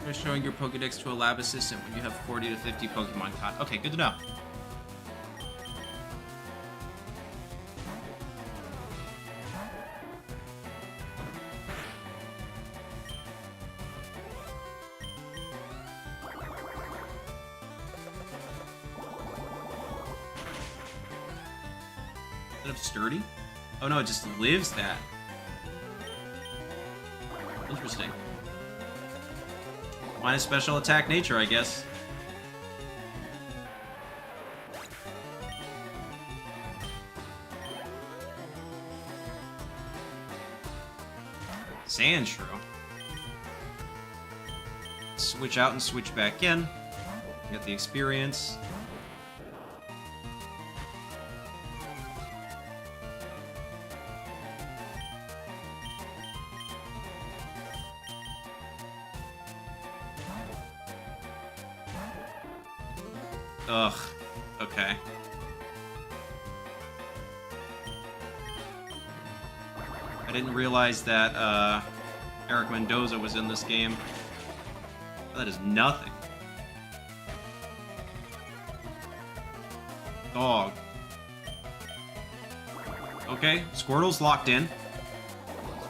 You're showing your Pokedex to a lab assistant when you have 40 to 50 Pokemon caught. Okay, good to know. Sturdy? Oh no, it just lives that. Interesting. Minus special attack nature, I guess. Sandshrew. Switch out and switch back in. Get the experience. Ugh. Okay. I didn't realize that Eric Mendoza was in this game. That is nothing. Dog. Okay, Squirtle's locked in.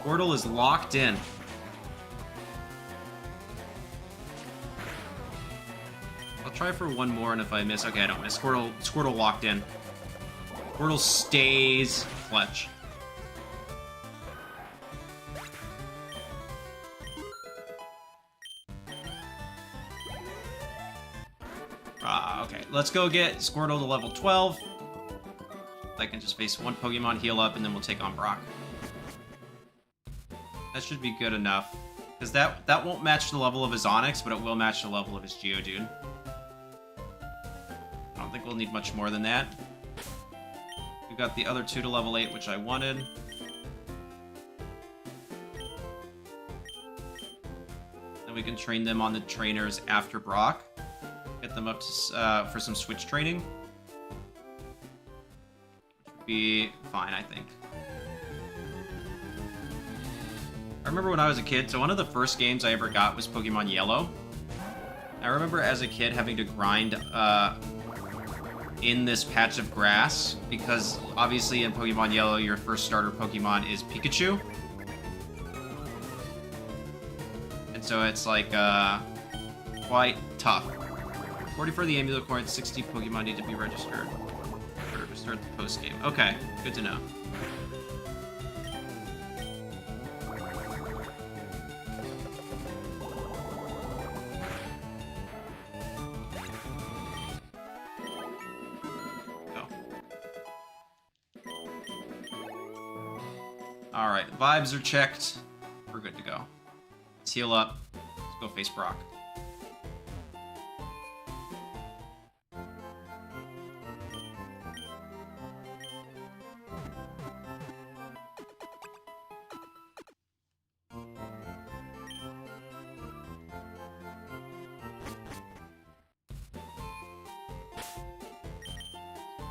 Squirtle is locked in. I'll try for one more, and if I miss... Okay, I don't miss. Squirtle locked in. Squirtle stays clutch. Okay, let's go get Squirtle to level 12. I can just face one Pokemon, heal up, and then we'll take on Brock. That should be good enough. Because that won't match the level of his Onix, but it will match the level of his Geodude. I don't think we'll need much more than that. We've got the other two to level 8, which I wanted. Then we can train them on the trainers after Brock. Get them up to, for some switch training. Which would be fine, I think. I remember when I was a kid, so one of the first games I ever got was Pokemon Yellow. I remember as a kid having to grind in this patch of grass, because obviously in Pokemon Yellow, your first starter Pokemon is Pikachu. And so it's like quite tough. 40 for the Amulet Coin, 60 Pokemon need to be registered. Or start the post game. Okay, good to know. Alright, vibes are checked. We're good to go. Let's heal up. Let's go face Brock.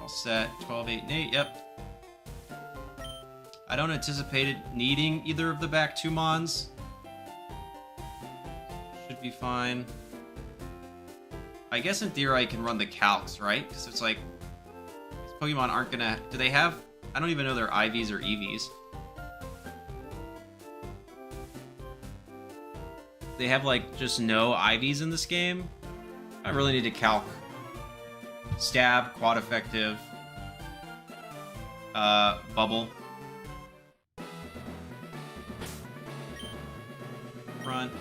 All set. 12, 8, and 8. Yep. I don't anticipate needing either of the back two Mons. Should be fine. I guess in theory I can run the calcs, right? Because it's like, these Pokemon aren't gonna... Do they have... I don't even know they're IVs or EVs. They have, like, just no IVs in this game. I really need to calc. Stab, quad effective. Bubble. Front.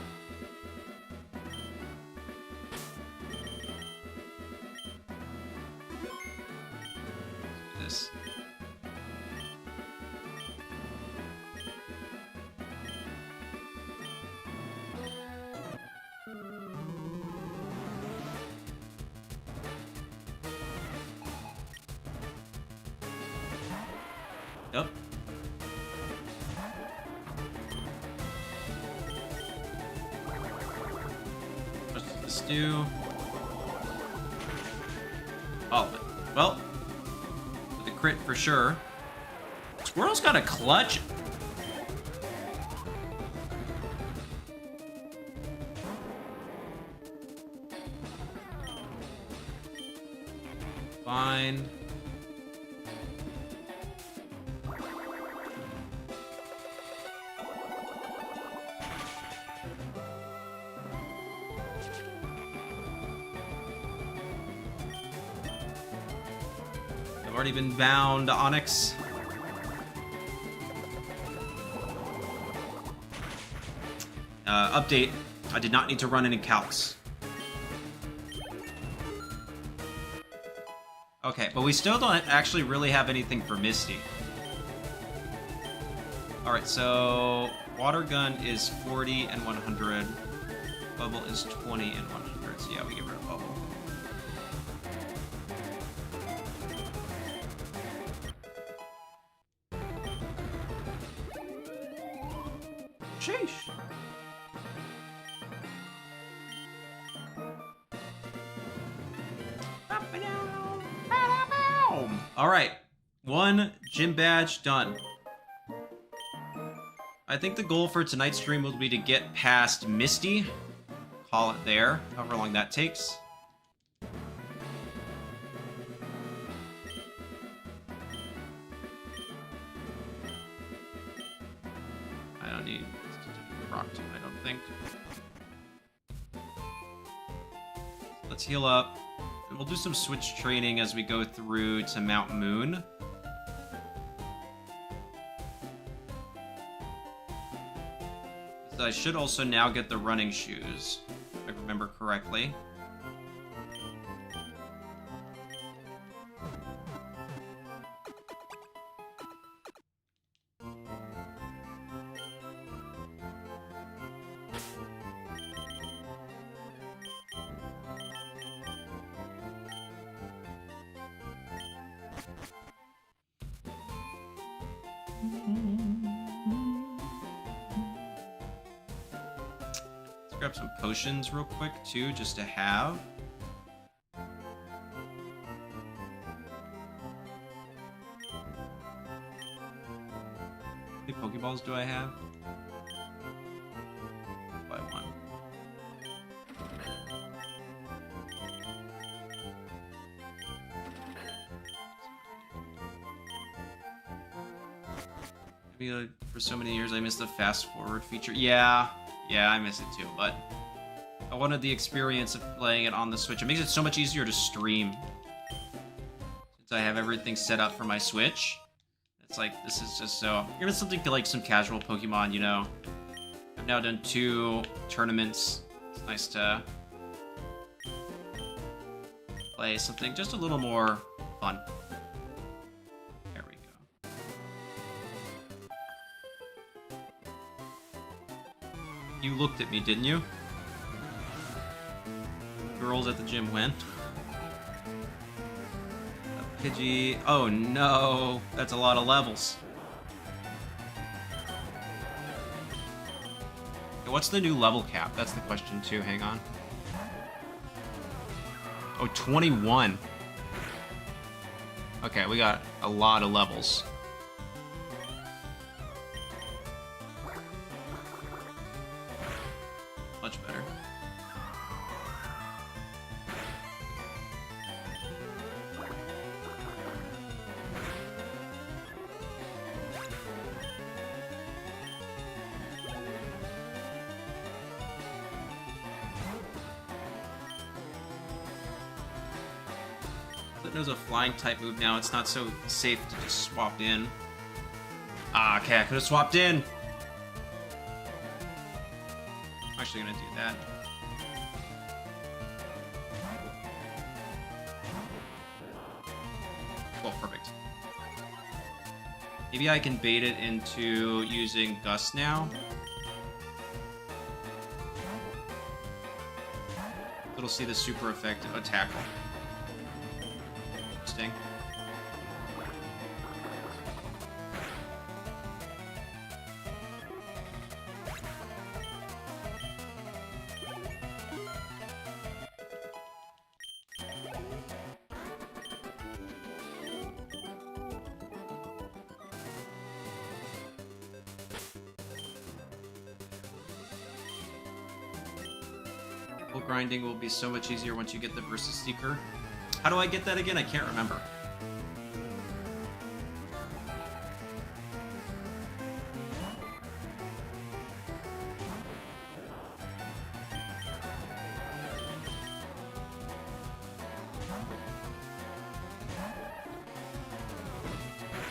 This. Yep. What's this do? All of it. Well, with a crit for sure. Squirrel's got a clutch. Fine. I've already been bound, Onyx. Update. I did not need to run any calcs. Okay, but we still don't actually really have anything for Misty. Alright, so... Water Gun is 40 and 100. Bubble is 20 and 100. So yeah, we get rid of Bubble. Sheesh. Alright, one gym badge done. I think the goal for tonight's stream will be to get past Misty. Call it there, however long that takes. I don't need Rock Tomb, I don't think. Let's heal up. We'll do some switch training as we go through to Mount Moon. So I should also now get the running shoes, if I remember correctly. Grab some potions real quick too, just to have. How many Pokeballs do I have? By one. Maybe like, for so many years I missed the fast forward feature. Yeah, I miss it too, but I wanted the experience of playing it on the Switch. It makes it so much easier to stream. Since I have everything set up for my Switch. It's like, this is just so... Give it something to like some casual Pokemon, you know? I've now done 2 tournaments. It's nice to play something just a little more fun. There we go. You looked at me, didn't you? Girls at the gym win. Pidgey. Oh no, that's a lot of levels. Okay, what's the new level cap? That's the question too. Hang on. Oh, 21. Okay, we got a lot of levels. Much better. It knows a flying type move now. It's not so safe to just swap in. Ah, okay, I could have swapped in. I'm actually gonna do that. Well, perfect. Maybe I can bait it into using Gust now. It'll see the super effective tackle. Interesting. Grinding will be so much easier once you get the Versus Seeker. How do I get that again? I can't remember.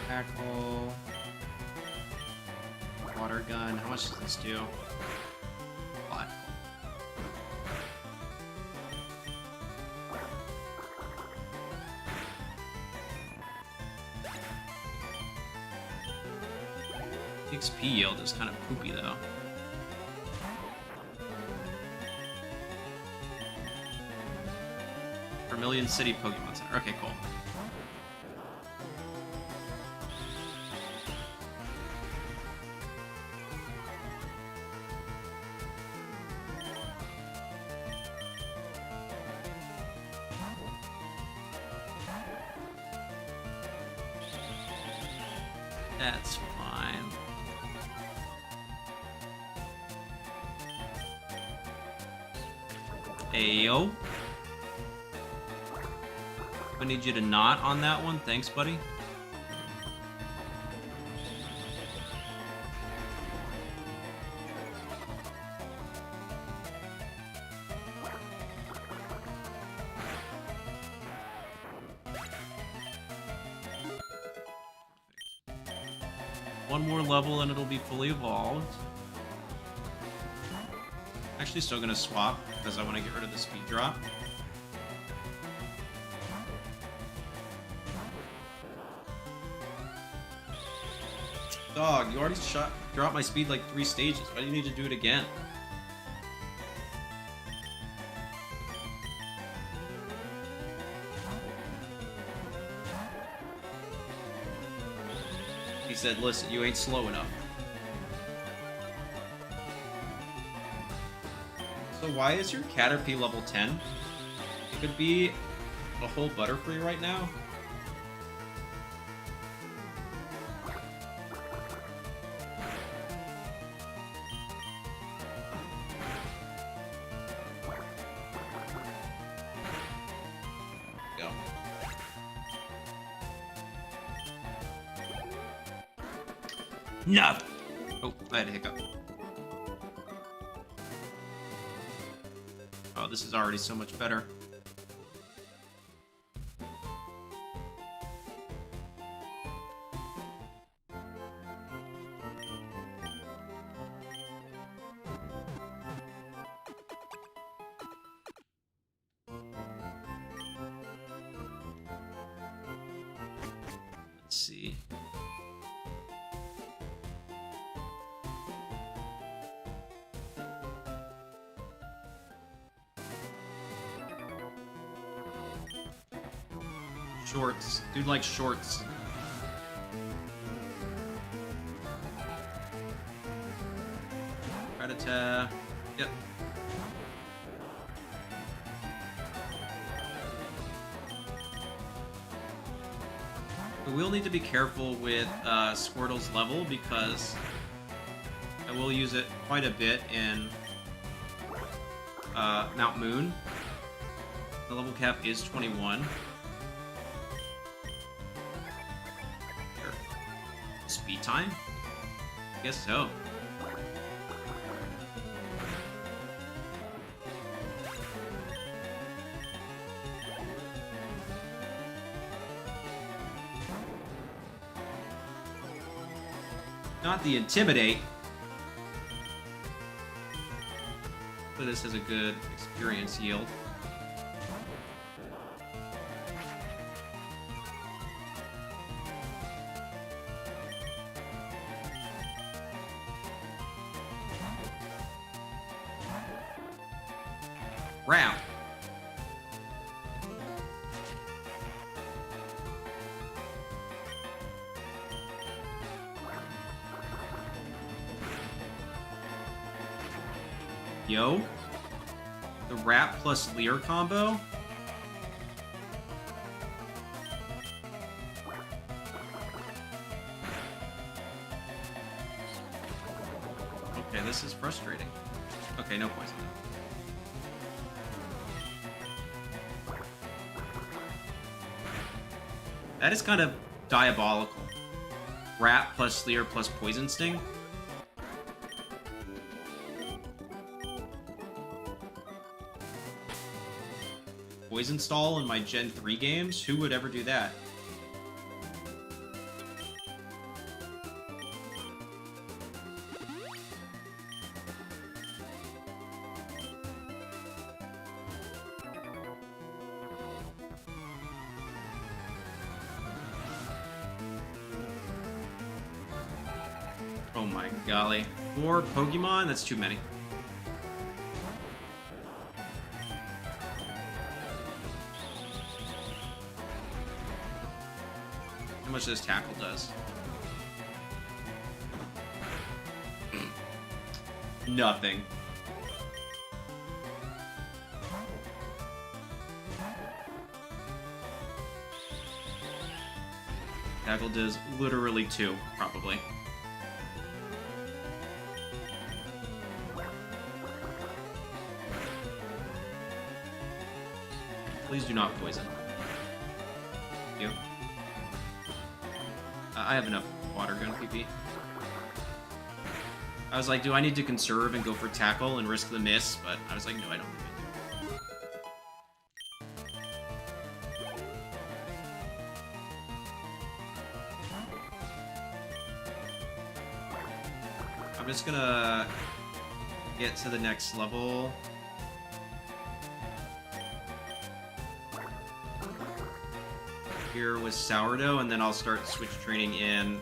Tackle. Water gun. How much does this do? A lot. XP yield is kind of poopy though. Vermilion City Pokemon Center. Okay, cool. That's fine. Ayo. I need you to not on that one. Thanks, buddy. One more level and it'll be fully evolved. Actually, still gonna swap because I want to get rid of the speed drop. Dog, you already dropped my speed like 3 stages. Why do you need to do it again? He said, listen, you ain't slow enough. So why is your Caterpie level 10? It could be a whole Butterfree right now. Go. No! Oh, I had a hiccup. Oh, this is already so much better. Let's see. Shorts. Dude likes shorts. Predator. Yep. But we'll need to be careful with Squirtle's level because I will use it quite a bit in Mount Moon. The level cap is 21. Sure. Speed time? I guess so. Not the Intimidate. But this has a good experience yield. Round. Yo. The Rat plus Leer combo. Okay, this is frustrating. Okay, no poison. That is kind of diabolical. Rat plus Leer plus Poison Sting. Poison Stall in my Gen 3 games? Who would ever do that? Oh my golly. 4 Pokemon? That's too many. How much this tackle does? Nothing. Tackle does literally 2, probably. Please do not poison. You. I have enough water gun PP. I was like, do I need to conserve and go for tackle and risk the miss? But I was like, no, I don't really do. I'm just gonna get to the next level. Here with Sourdough, and then I'll start switch training in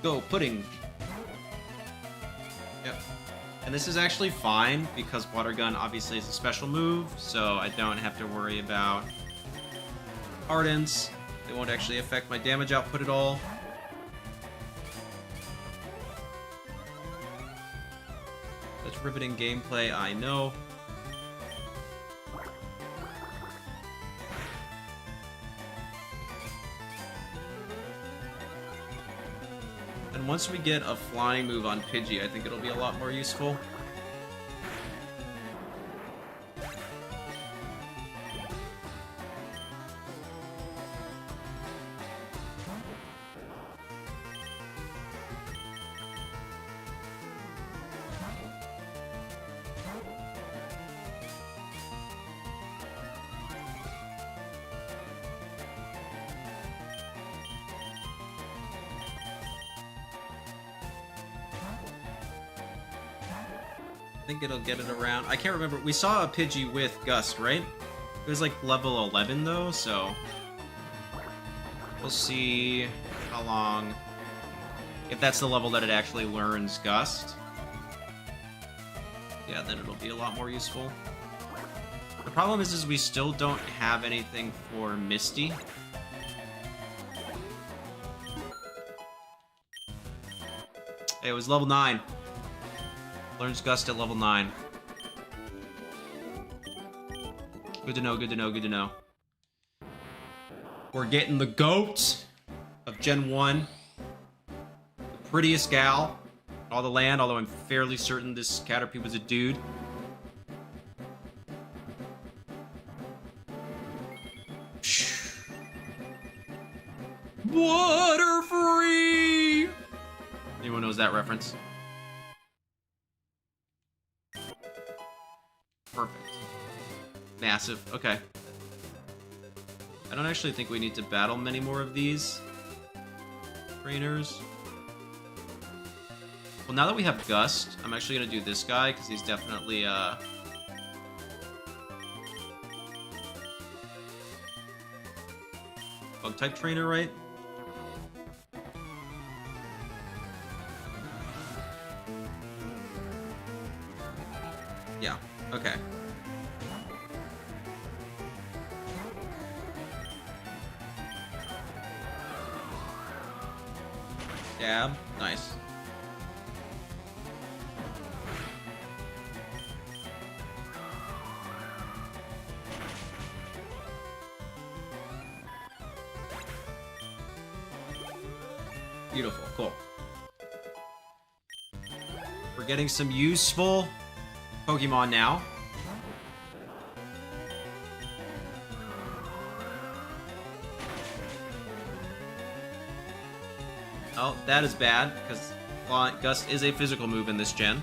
Go Pudding. Yep. And this is actually fine because Water Gun obviously is a special move, so I don't have to worry about Ardents. They won't actually affect my damage output at all. That's riveting gameplay, I know. And once we get a flying move on Pidgey, I think it'll be a lot more useful. I think it'll get it around. I can't remember. We saw a Pidgey with Gust, right? It was like level 11 though, so We'll see how long... If that's the level that it actually learns Gust. Yeah, then it'll be a lot more useful. The problem is we still don't have anything for Misty. Hey, it was level 9. Learns Gust at level 9. Good to know, good to know, good to know. We're getting the GOAT of Gen 1. The prettiest gal in all the land, although I'm fairly certain this Caterpie was a dude. Water free! Anyone knows that reference? Perfect. Massive. Okay. I don't actually think we need to battle many more of these trainers. Well, now that we have Gust, I'm actually gonna do this guy, because he's definitely, Bug-type trainer, right? Yeah, okay. Dab, nice. Beautiful, cool. We're getting some useful Pokemon now. Oh, that is bad, because Gust is a physical move in this gen.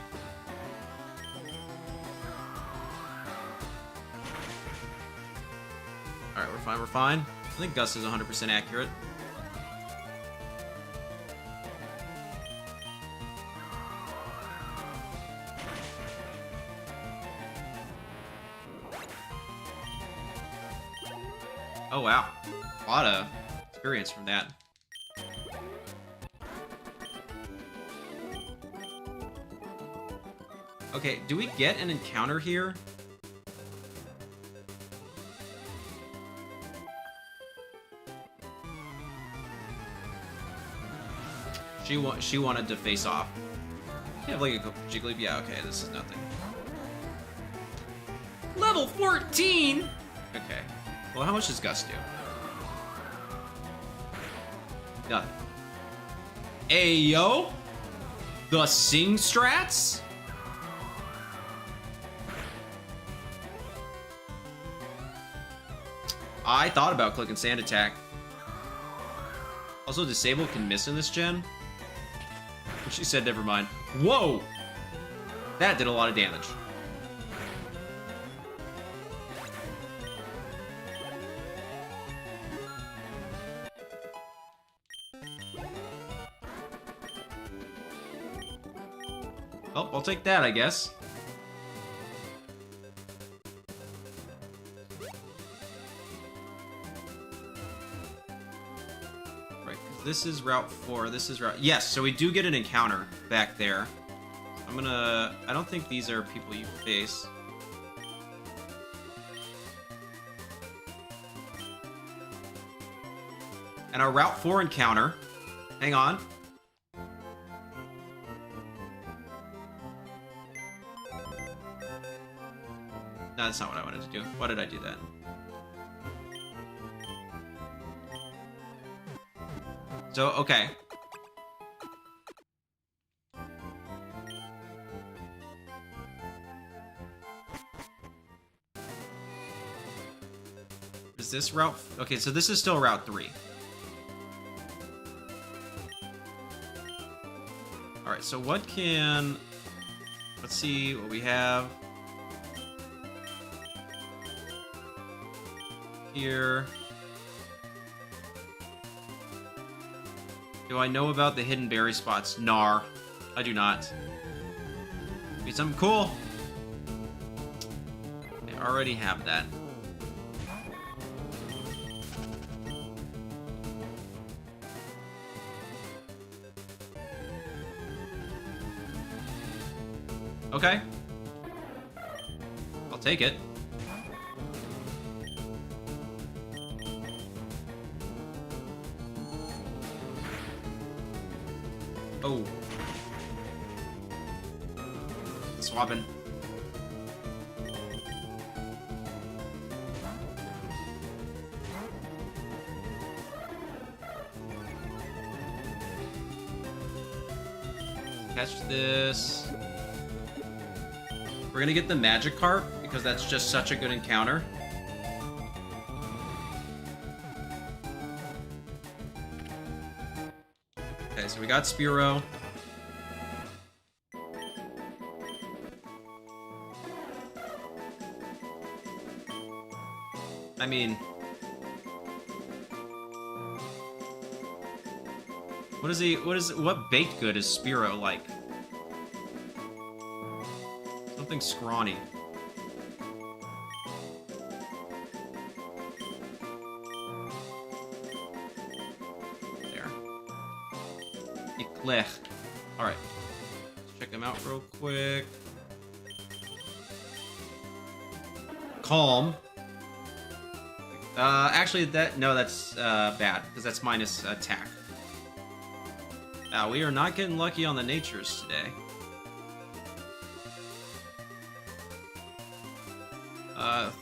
Alright, we're fine, we're fine. I think Gust is 100% accurate. Oh wow, a lot of experience from that. Okay, do we get an encounter here? She wanted to face off. You have like a Jigglypuff. Yeah, okay, this is nothing. Level 14. Okay. Well, how much does Gust do? Nothing. Ayo! The Sing Strats? I thought about clicking Sand Attack. Also, Disable can miss in this gen. She said never mind. Whoa! That did a lot of damage. Oh, I'll take that, I guess. Right, because this is Route 4, this is Route... Yes, so we do get an encounter back there. I'm gonna... I don't think these are people you face. And our Route 4 encounter... Hang on. No, that's not what I wanted to do. Why did I do that? So, okay. Is this route... Okay, so this is still Route 3. Alright, so what can... Let's see what we have. Here. Do I know about the hidden berry spots? Nar. I do not. Be something cool. I already have that. Okay. I'll take it. Oh. Swapping. Catch this. We're gonna get the magic cart because that's just such a good encounter. Okay, so we got Spearow. I mean, what baked good is Spearow like? Something scrawny. There. Eclair. Alright. Let's check them out real quick. Calm. Actually, that's bad, because that's minus attack. We are not getting lucky on the natures today.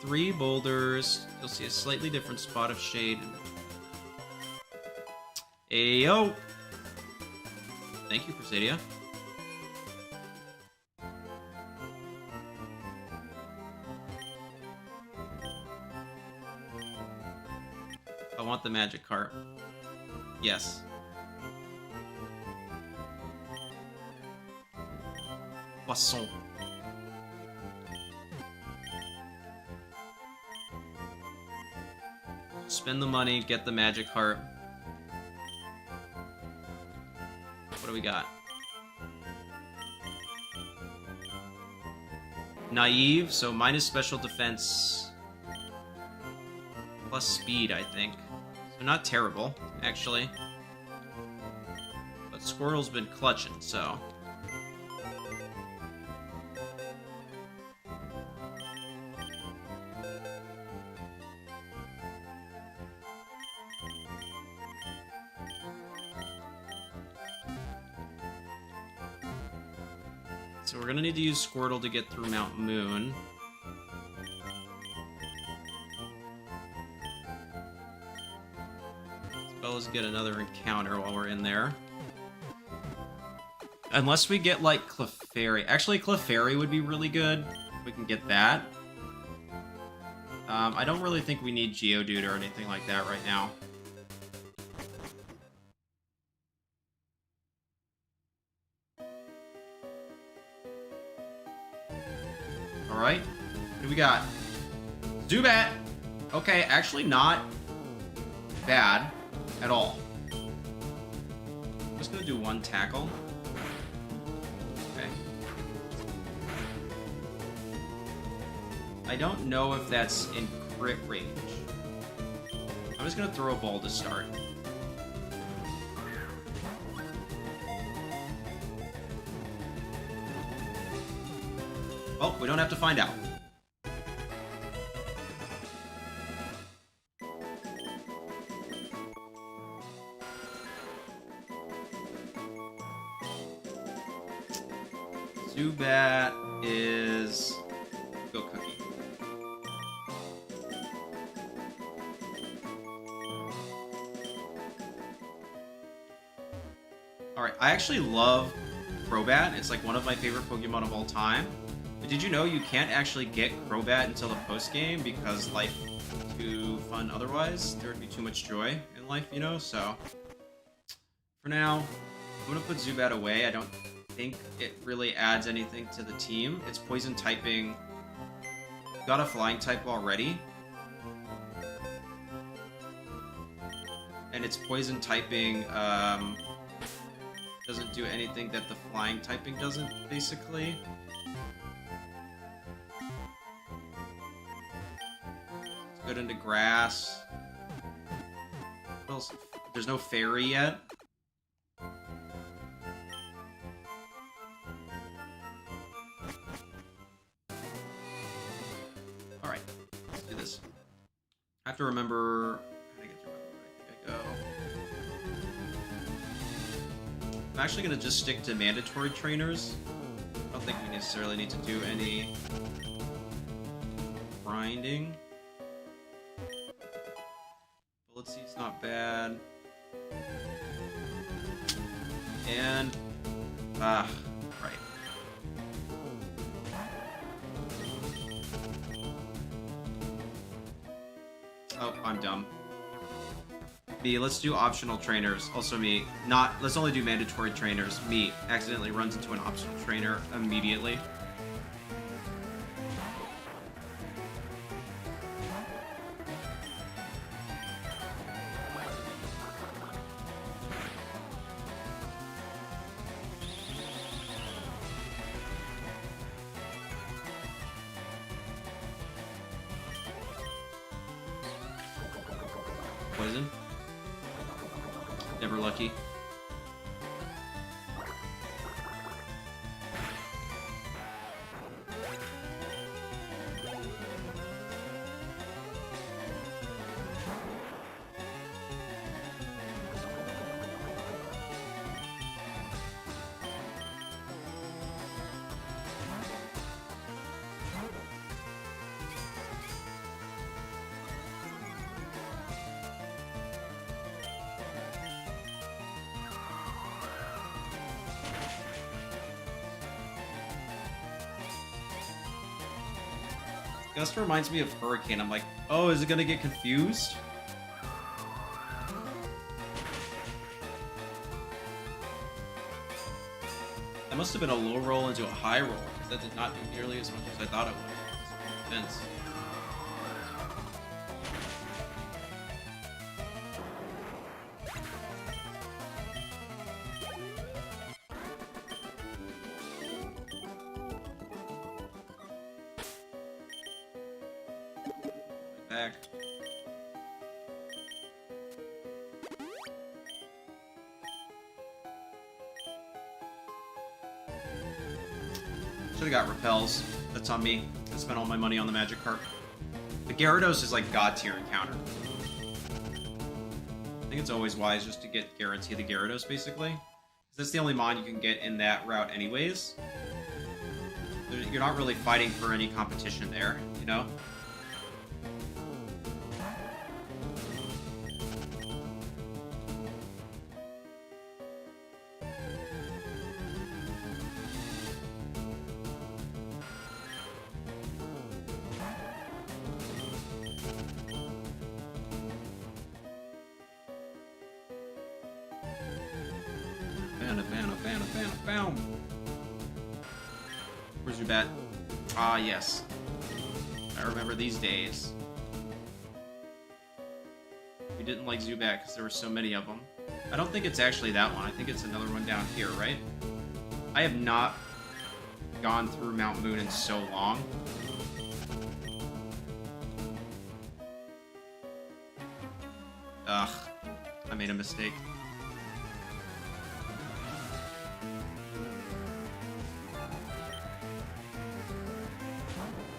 Three boulders. You'll see a slightly different spot of shade. Ayo! Thank you, Presidia. I want the magic cart. Yes. Poisson. Spend the money, get the magic cart. What do we got? Naive, so minus special defense. Plus speed, I think. So not terrible, actually. But Squirrel's been clutching, so... So we're gonna need to use Squirtle to get through Mount Moon. As well as get another encounter while we're in there. Unless we get, like, Clefairy. Actually, Clefairy would be really good. We can get that. I don't really think we need Geodude or anything like that right now. Alright, what do we got? Zubat! Okay, actually not bad at all. I'm just gonna do one tackle. Okay. I don't know if that's in crit range. I'm just gonna throw a ball to start. Well, we don't have to find out. Zubat is... Go Cookie. Alright, I actually love Crobat. It's like one of my favorite Pokemon of all time. But did you know you can't actually get Crobat until the post-game because life is too fun otherwise? There would be too much joy in life, you know? So, for now, I'm gonna put Zubat away. I don't think it really adds anything to the team. It's poison typing. Got a flying type already. And it's poison typing, doesn't do anything that the flying typing doesn't, basically. Let's go into grass. What else? There's no fairy yet. have to remember how to get through my mode. I think I go. I'm actually gonna just stick to mandatory trainers. I don't think we necessarily need to do any grinding. Bullet Seed's not bad. And right. Oh, I'm dumb. Me, let's do optional trainers. Also me, let's only do mandatory trainers. Me accidentally runs into an optional trainer immediately. Poison. Never lucky. Gust reminds me of Hurricane. I'm like, oh, is it gonna get confused? That must have been a low roll into a high roll, because that did not do nearly as much as I thought it would. Makes sense. Back. Should've got repels. That's on me. I spent all my money on the magic card. The Gyarados is like god tier encounter. I think it's always wise just to guarantee the Gyarados basically. Because that's the only mon you can get in that route anyways. You're not really fighting for any competition there, you know? Bam. Where's your bat? Ah, yes. I remember these days. We didn't like Zubat because there were so many of them. I don't think it's actually that one. I think it's another one down here, right? I have not gone through Mount Moon in so long. Ugh. I made a mistake.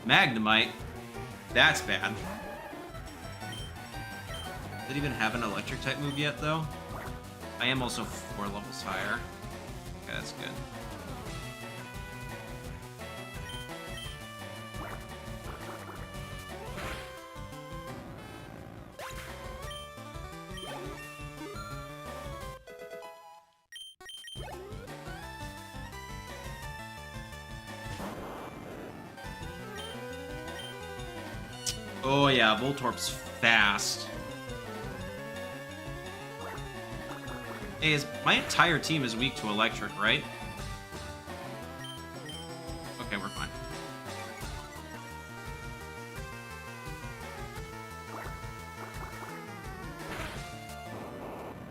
Magnemite? That's bad. Does it even have an electric type move yet, though? I am also 4 levels higher. Okay, that's good. Oh yeah, Voltorp's fast. Hey, my entire team is weak to electric, right? Okay, we're fine.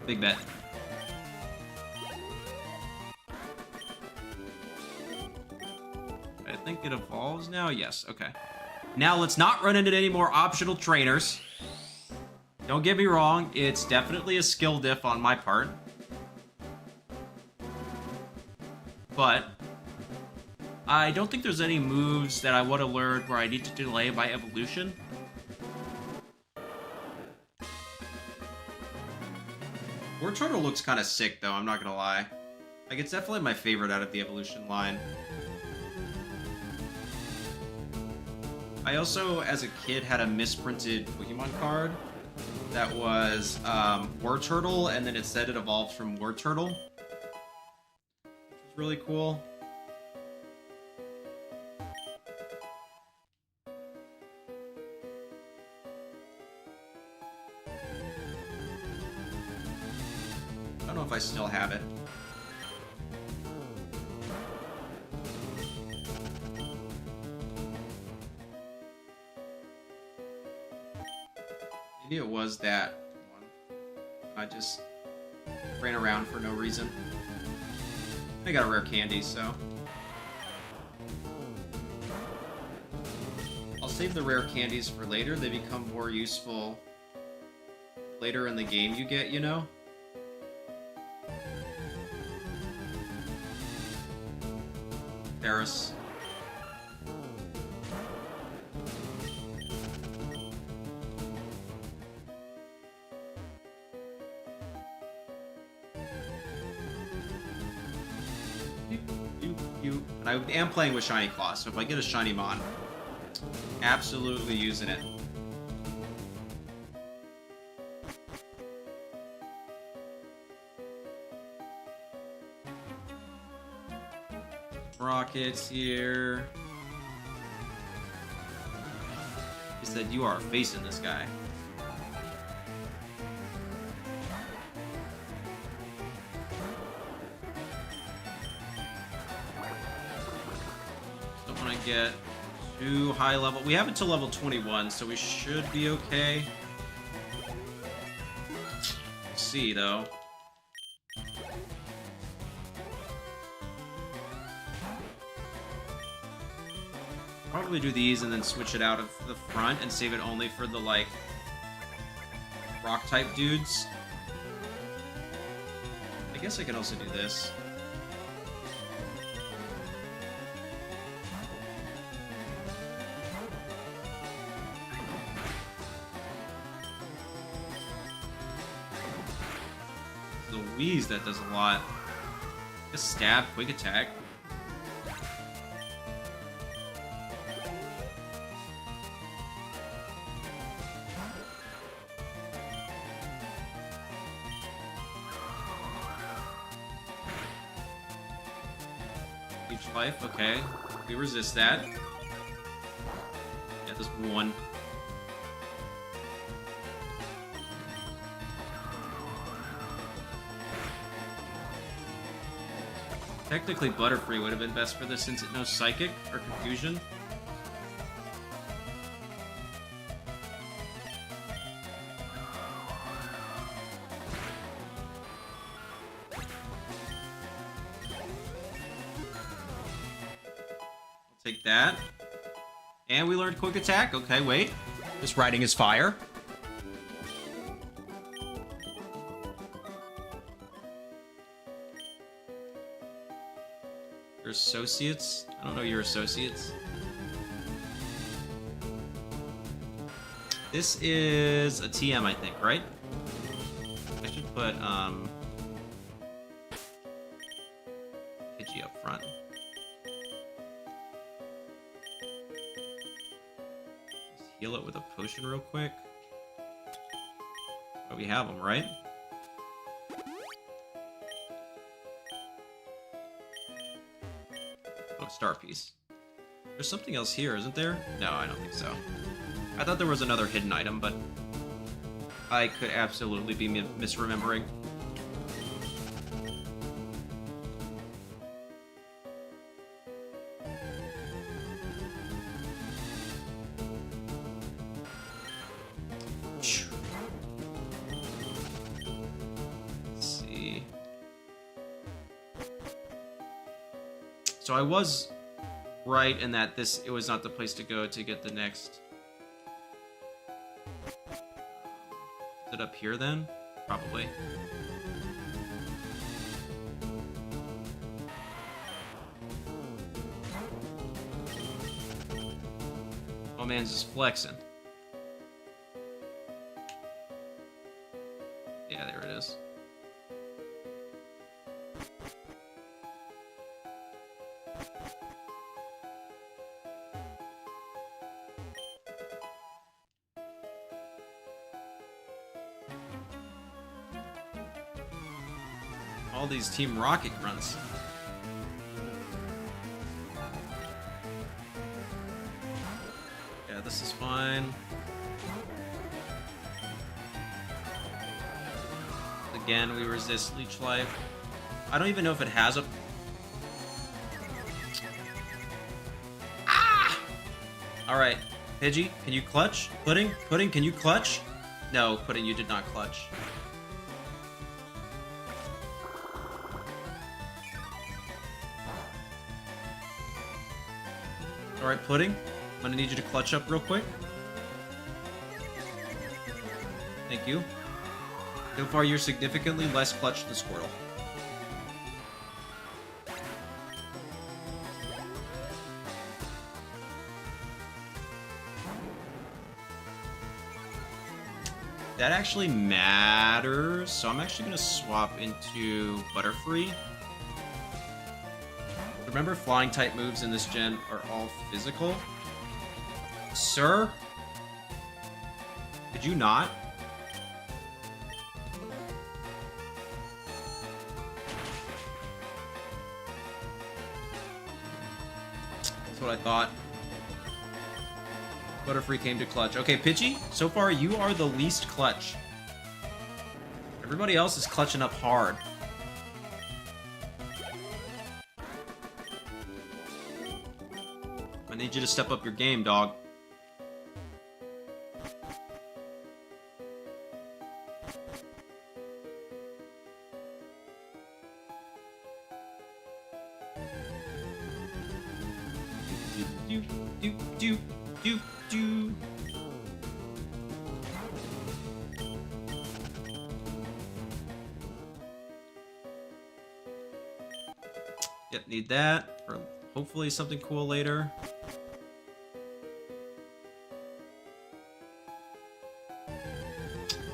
Big bet. I think it evolves now? Yes, okay. Now, let's not run into any more optional trainers. Don't get me wrong, it's definitely a skill diff on my part. But I don't think there's any moves that I would have learned where I need to delay my evolution. War Turtle looks kind of sick, though, I'm not gonna lie. Like, it's definitely my favorite out of the evolution line. I also, as a kid, had a misprinted Pokemon card that was War Turtle, and then it said it evolved from War Turtle, which was really cool. I don't know if I still have it. Maybe it was that one. I just ran around for no reason. I got a rare candy, so I'll save the rare candies for later. They become more useful later in the game you get, you know? Paris. And I am playing with Shiny Claw, so if I get a Shiny Mon, absolutely using it. Rockets here. He said, "You are facing this guy." Don't want to get too high level. We have it to level 21, so we should be okay. We'll see, though. Probably do these and then switch it out of the front and save it only for the, like, rock-type dudes. I guess I can also do this. Louise, that does a lot. Just stab, quick attack. Life, okay. We resist that. Yeah, just one. Technically, Butterfree would have been best for this since it knows Psychic or Confusion. Take that. And we learned Quick Attack. Okay, wait. This riding is fire. Your associates? I don't know your associates. This is a TM, I think, right? I should put, Pidgey up front. Heal it with a potion real quick. But we have them, right? Oh, star piece. There's something else here, isn't there? No, I don't think so. I thought there was another hidden item, but I could absolutely be misremembering. So I was right in that it was not the place to go to get the next. Is it up here then? Probably. Oh, man's just flexing. Yeah, there it is. all these Team Rocket grunts. Yeah, this is fine. Again, we resist Leech Life. I don't even know if it has a... Ah! Alright, Pidgey, can you clutch? Pudding, can you clutch? No, Pudding, you did not clutch. Alright, Pudding, I'm gonna need you to clutch up real quick. Thank you. So far, you're significantly less clutch than Squirtle. That actually matters, so I'm actually going to swap into Butterfree. Remember, flying-type moves in this gen are all physical. Sir? Could you not? That's what I thought. Butterfree came to clutch. Okay, Pidgey, so far you are the least clutch. Everybody else is clutching up hard. I need you to step up your game, dog. Do, do, do, do, do. Yep, need that for hopefully something cool later.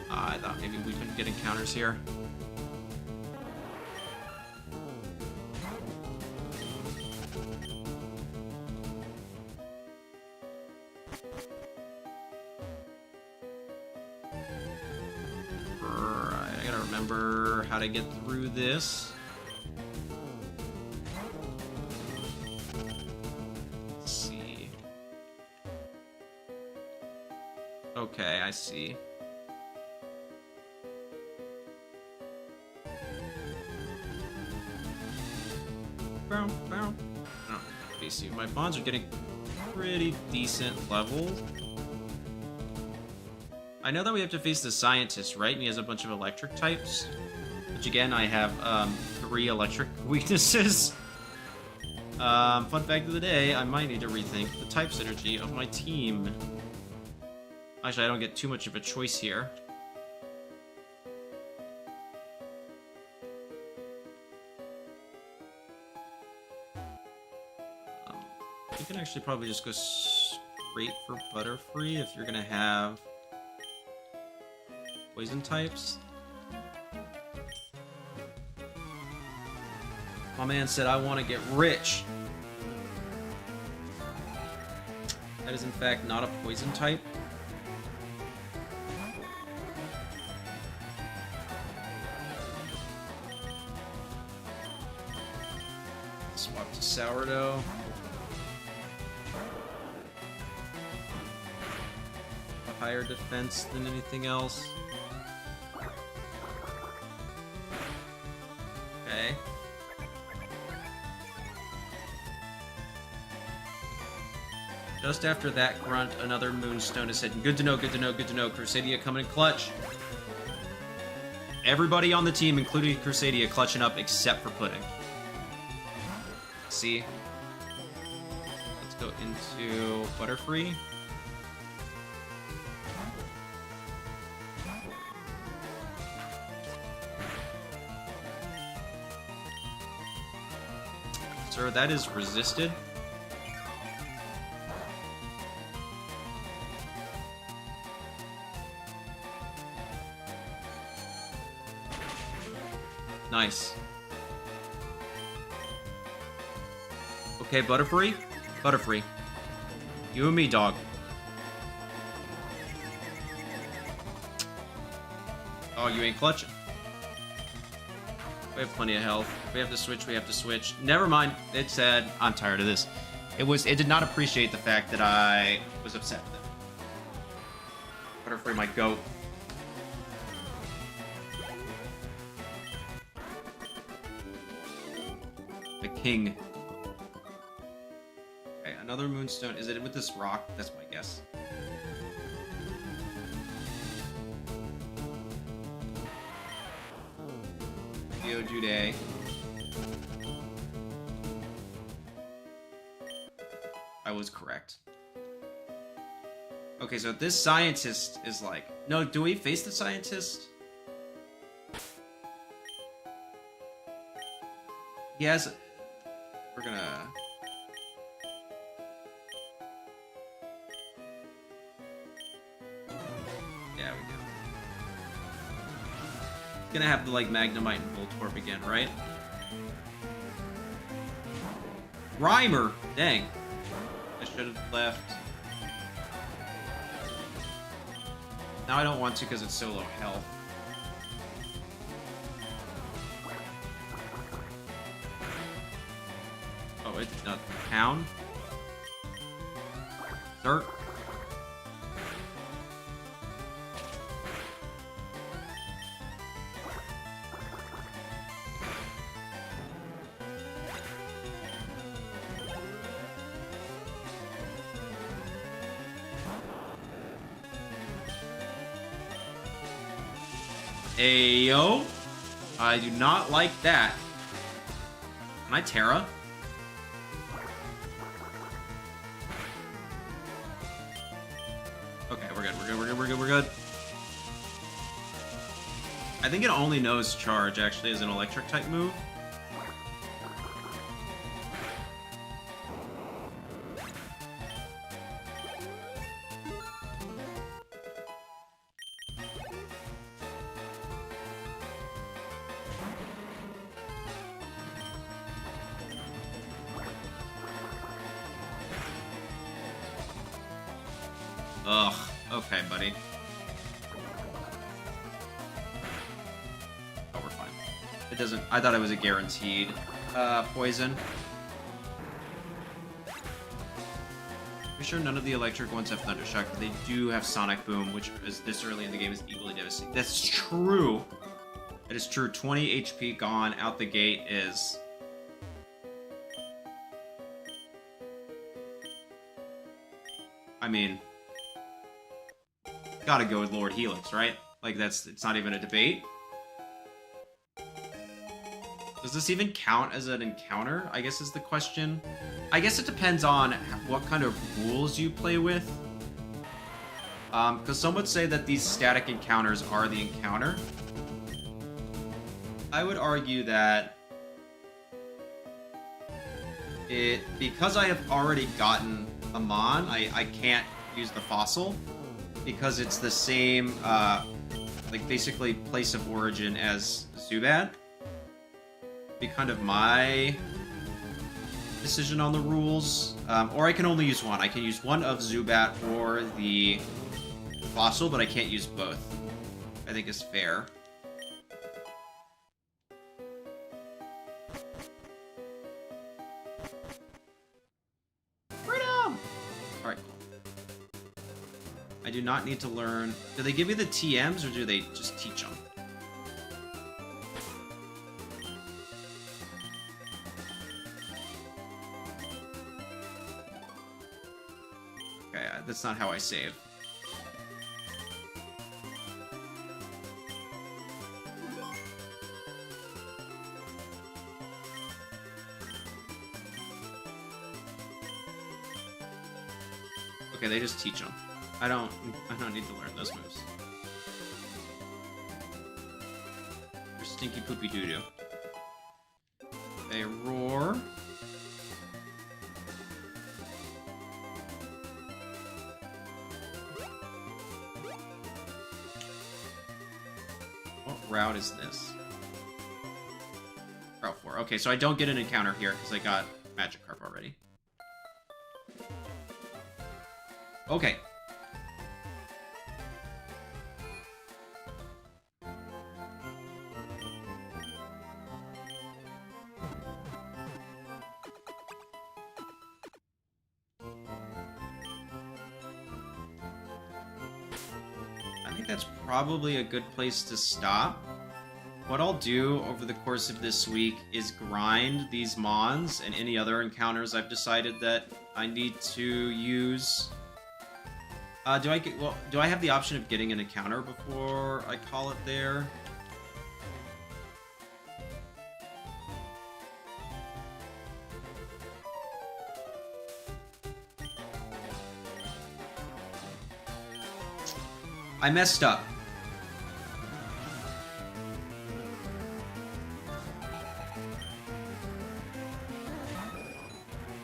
I thought maybe we couldn't get encounters here. Right, I gotta remember how to get through this. Let's see. Okay, I see. See, my bonds are getting pretty decent levels. I know that we have to face the scientist, right? And he has a bunch of electric types. Which again, I have 3 electric weaknesses. Fun fact of the day, I might need to rethink the type synergy of my team. Actually, I don't get too much of a choice here. You can actually probably just go straight for Butterfree if you're gonna have poison types. My man said, I want to get rich. That is in fact not a poison type. Swap to Sourdough. Higher defense than anything else. Okay. Just after that grunt, another Moonstone is hidden. Good to know, good to know, good to know. Crusadia coming in clutch. Everybody on the team, including Crusadia, clutching up except for Pudding. See? Let's go into Butterfree. Sir, that is resisted. Nice. Okay, Butterfree. Butterfree. You and me, dog. Oh, you ain't clutching. We have plenty of health. If we have to switch, we have to switch. Never mind. It said, I'm tired of this. It did not appreciate the fact that I was upset with it. Better free my goat. The king. Okay, another moonstone. Is it with this rock? That's my guess. Jude. I was correct. Okay, so this scientist is like... No, do we face the scientist? Yes. We're gonna... Yeah, we do. Gonna have the, like, Magnemite and Voltorb again, right? Rhymer! Dang. I should have left. Now I don't want to because it's so low health. Oh, it's not town? Dirt? Ayo. I do not like that. Can I Terra? Okay, we're good. I think it only knows Charge, actually, as an electric-type move. Ugh. Okay, buddy. Oh, we're fine. It doesn't... I thought it was a guaranteed poison. I'm sure none of the electric ones have Thundershock, but they do have Sonic Boom, which is this early in the game is equally devastating. That's true! That is true. 20 HP gone out the gate is... I mean... Gotta go with Lord Helix, right? Like, it's not even a debate. Does this even count as an encounter, I guess is the question. I guess it depends on what kind of rules you play with. Because some would say that these static encounters are the encounter. I would argue that because I have already gotten a Mon, I can't use the fossil. Because it's the same, like, basically place of origin as Zubat. Be kind of my decision on the rules. Or I can only use one. I can use one of Zubat or the fossil, but I can't use both. I think is fair. Freedom! Alright, cool. I do not need to learn... Do they give you the TMs, or do they just teach them? Okay, that's not how I save. Okay, they just teach them. I don't need to learn those moves. They're stinky poopy doo-doo. They roar. What route is this? Route 4. Okay, so I don't get an encounter here because I got Magikarp already. Okay. think that's probably a good place to stop. What I'll do over the course of this week is grind these Mons and any other encounters I've decided that I need to use. Do I have the option of getting an encounter before I call it there? I messed up.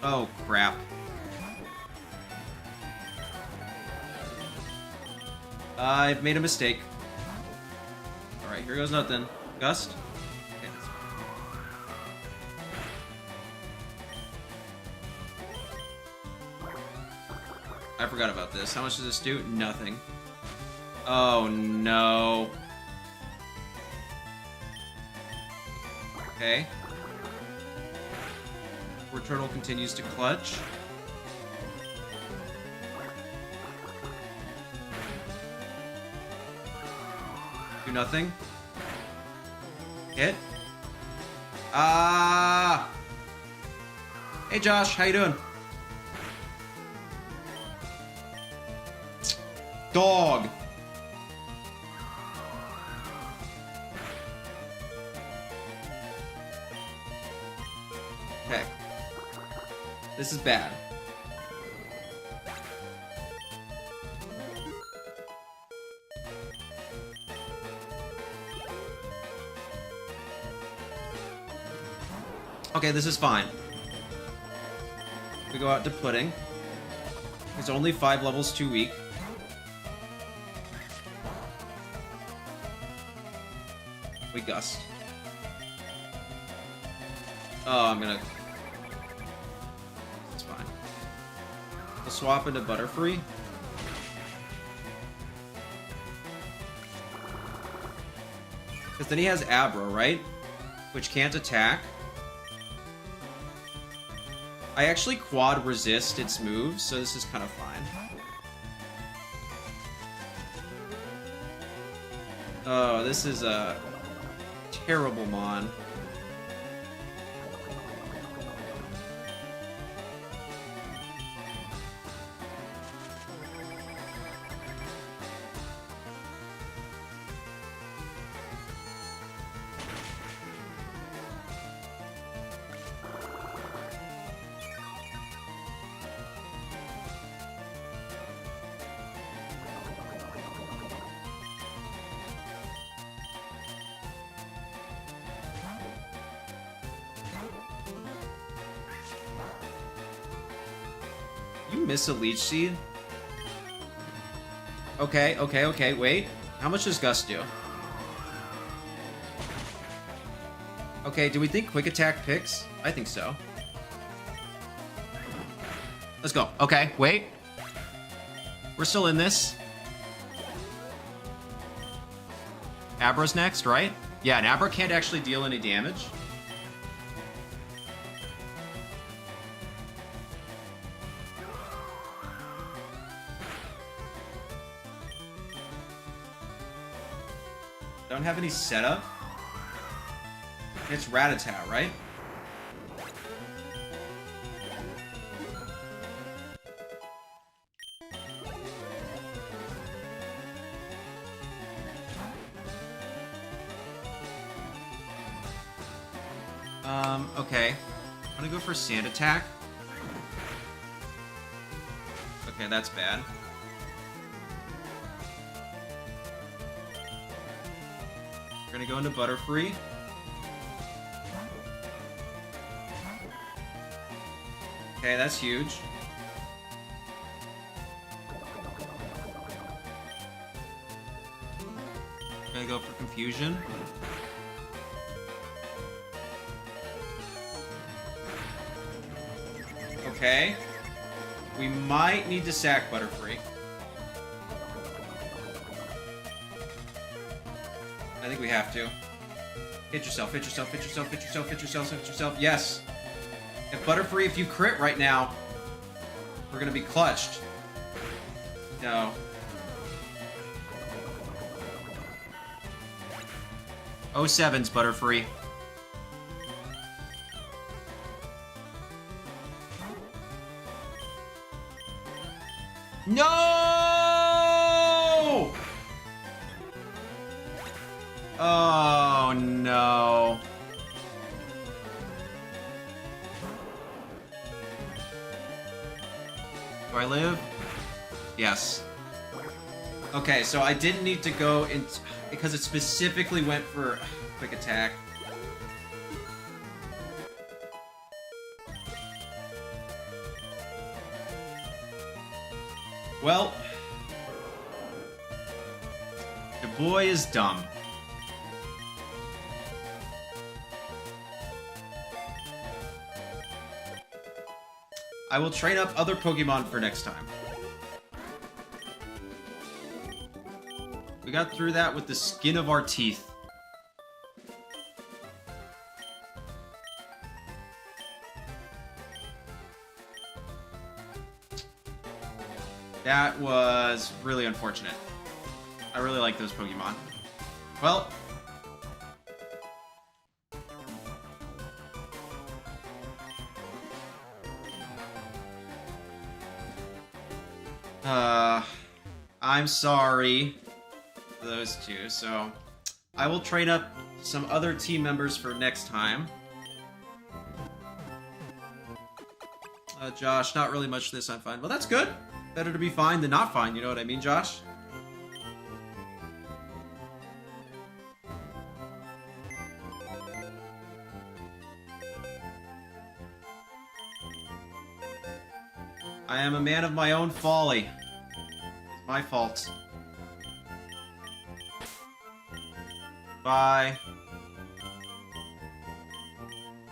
Oh, crap. I've made a mistake. Alright, here goes nothing. Gust? Okay. I forgot about this. How much does this do? Nothing. Oh, no. Okay. Poor turtle continues to clutch. Do nothing. Hit. Ah! Hey Josh, how you doing? Dog! Okay. This is bad. Okay, this is fine. We go out to Pudding. He's only 5 levels too weak. We Gust. Oh, I'm gonna... It's fine. We'll swap into Butterfree. Because then he has Abra, right? Which can't attack. I actually quad resist its moves, so this is kind of fine. Oh, this is a terrible Mon. You miss a Leech Seed? Okay, wait. How much does Gust do? Okay, do we think Quick Attack picks? I think so. Let's go. Okay, wait. We're still in this. Abra's next, right? Yeah, and Abra can't actually deal any damage. Don't have any setup. It's Rattata, right? Okay. I'm gonna go for Sand Attack. Okay, that's bad. We're gonna go into Butterfree. Okay, that's huge. Gonna go for Confusion. Okay. We might need to sack Butterfree. I think we have to. Hit yourself, hit yourself, hit yourself, hit yourself, hit yourself, hit yourself. Yes. If Butterfree, if you crit right now, we're gonna be clutched. No. 07's Butterfree. No! Oh, no. Do I live? Yes. Okay, so I didn't need to go in because it specifically went for quick attack. Well, the boy is dumb. I will train up other Pokemon for next time. We got through that with the skin of our teeth. That was really unfortunate. I really like those Pokemon. Well. I'm sorry for those two, so I will train up some other team members for next time. Josh, not really much of this, I'm fine. Well, that's good. Better to be fine than not fine, you know what I mean, Josh? I am a man of my own folly. It's my fault. Bye.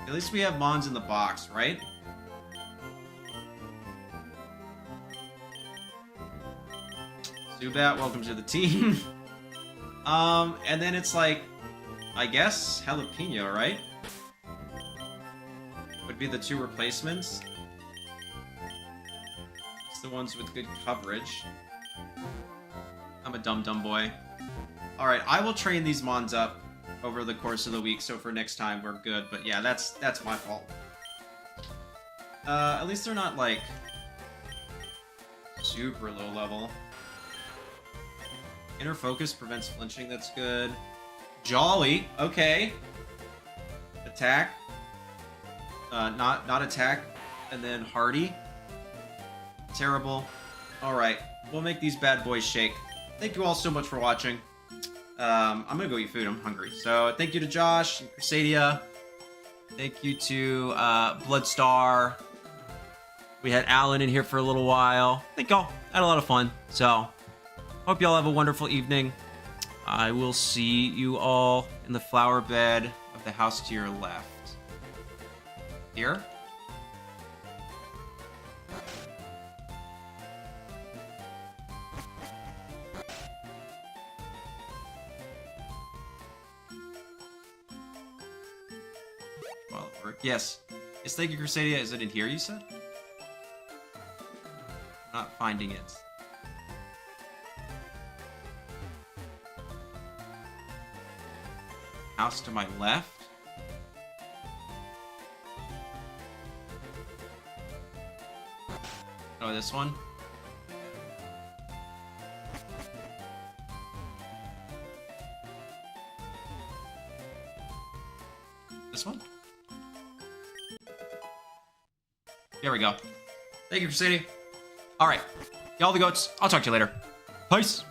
At least we have Mons in the box, right? Zubat, welcome to the team. And then it's like, I guess, Jalapeno, right? Would be the two replacements. It's the ones with good coverage. I'm a dumb boy. Alright, I will train these Mons up over the course of the week, so for next time we're good. But yeah, that's my fault. At least they're not, like, super low level. Inner Focus prevents flinching, that's good. Jolly, okay. Attack. Not attack. And then Hardy. Terrible. Alright, we'll make these bad boys shake. Thank you all so much for watching. I'm gonna go eat food, I'm hungry. So, thank you to Josh and Crusadia. Thank you to Bloodstar. We had Alan in here for a little while. I think y'all had a lot of fun. So, hope y'all have a wonderful evening. I will see you all in the flower bed of the house to your left. Here? Well, yes. Yes, thank you, Crusadia. Is it in here, you said? I'm not finding it. House to my left? Oh, this one? This one? There we go. Thank you, Crusadia. Alright. Y'all the goats. I'll talk to you later. Peace.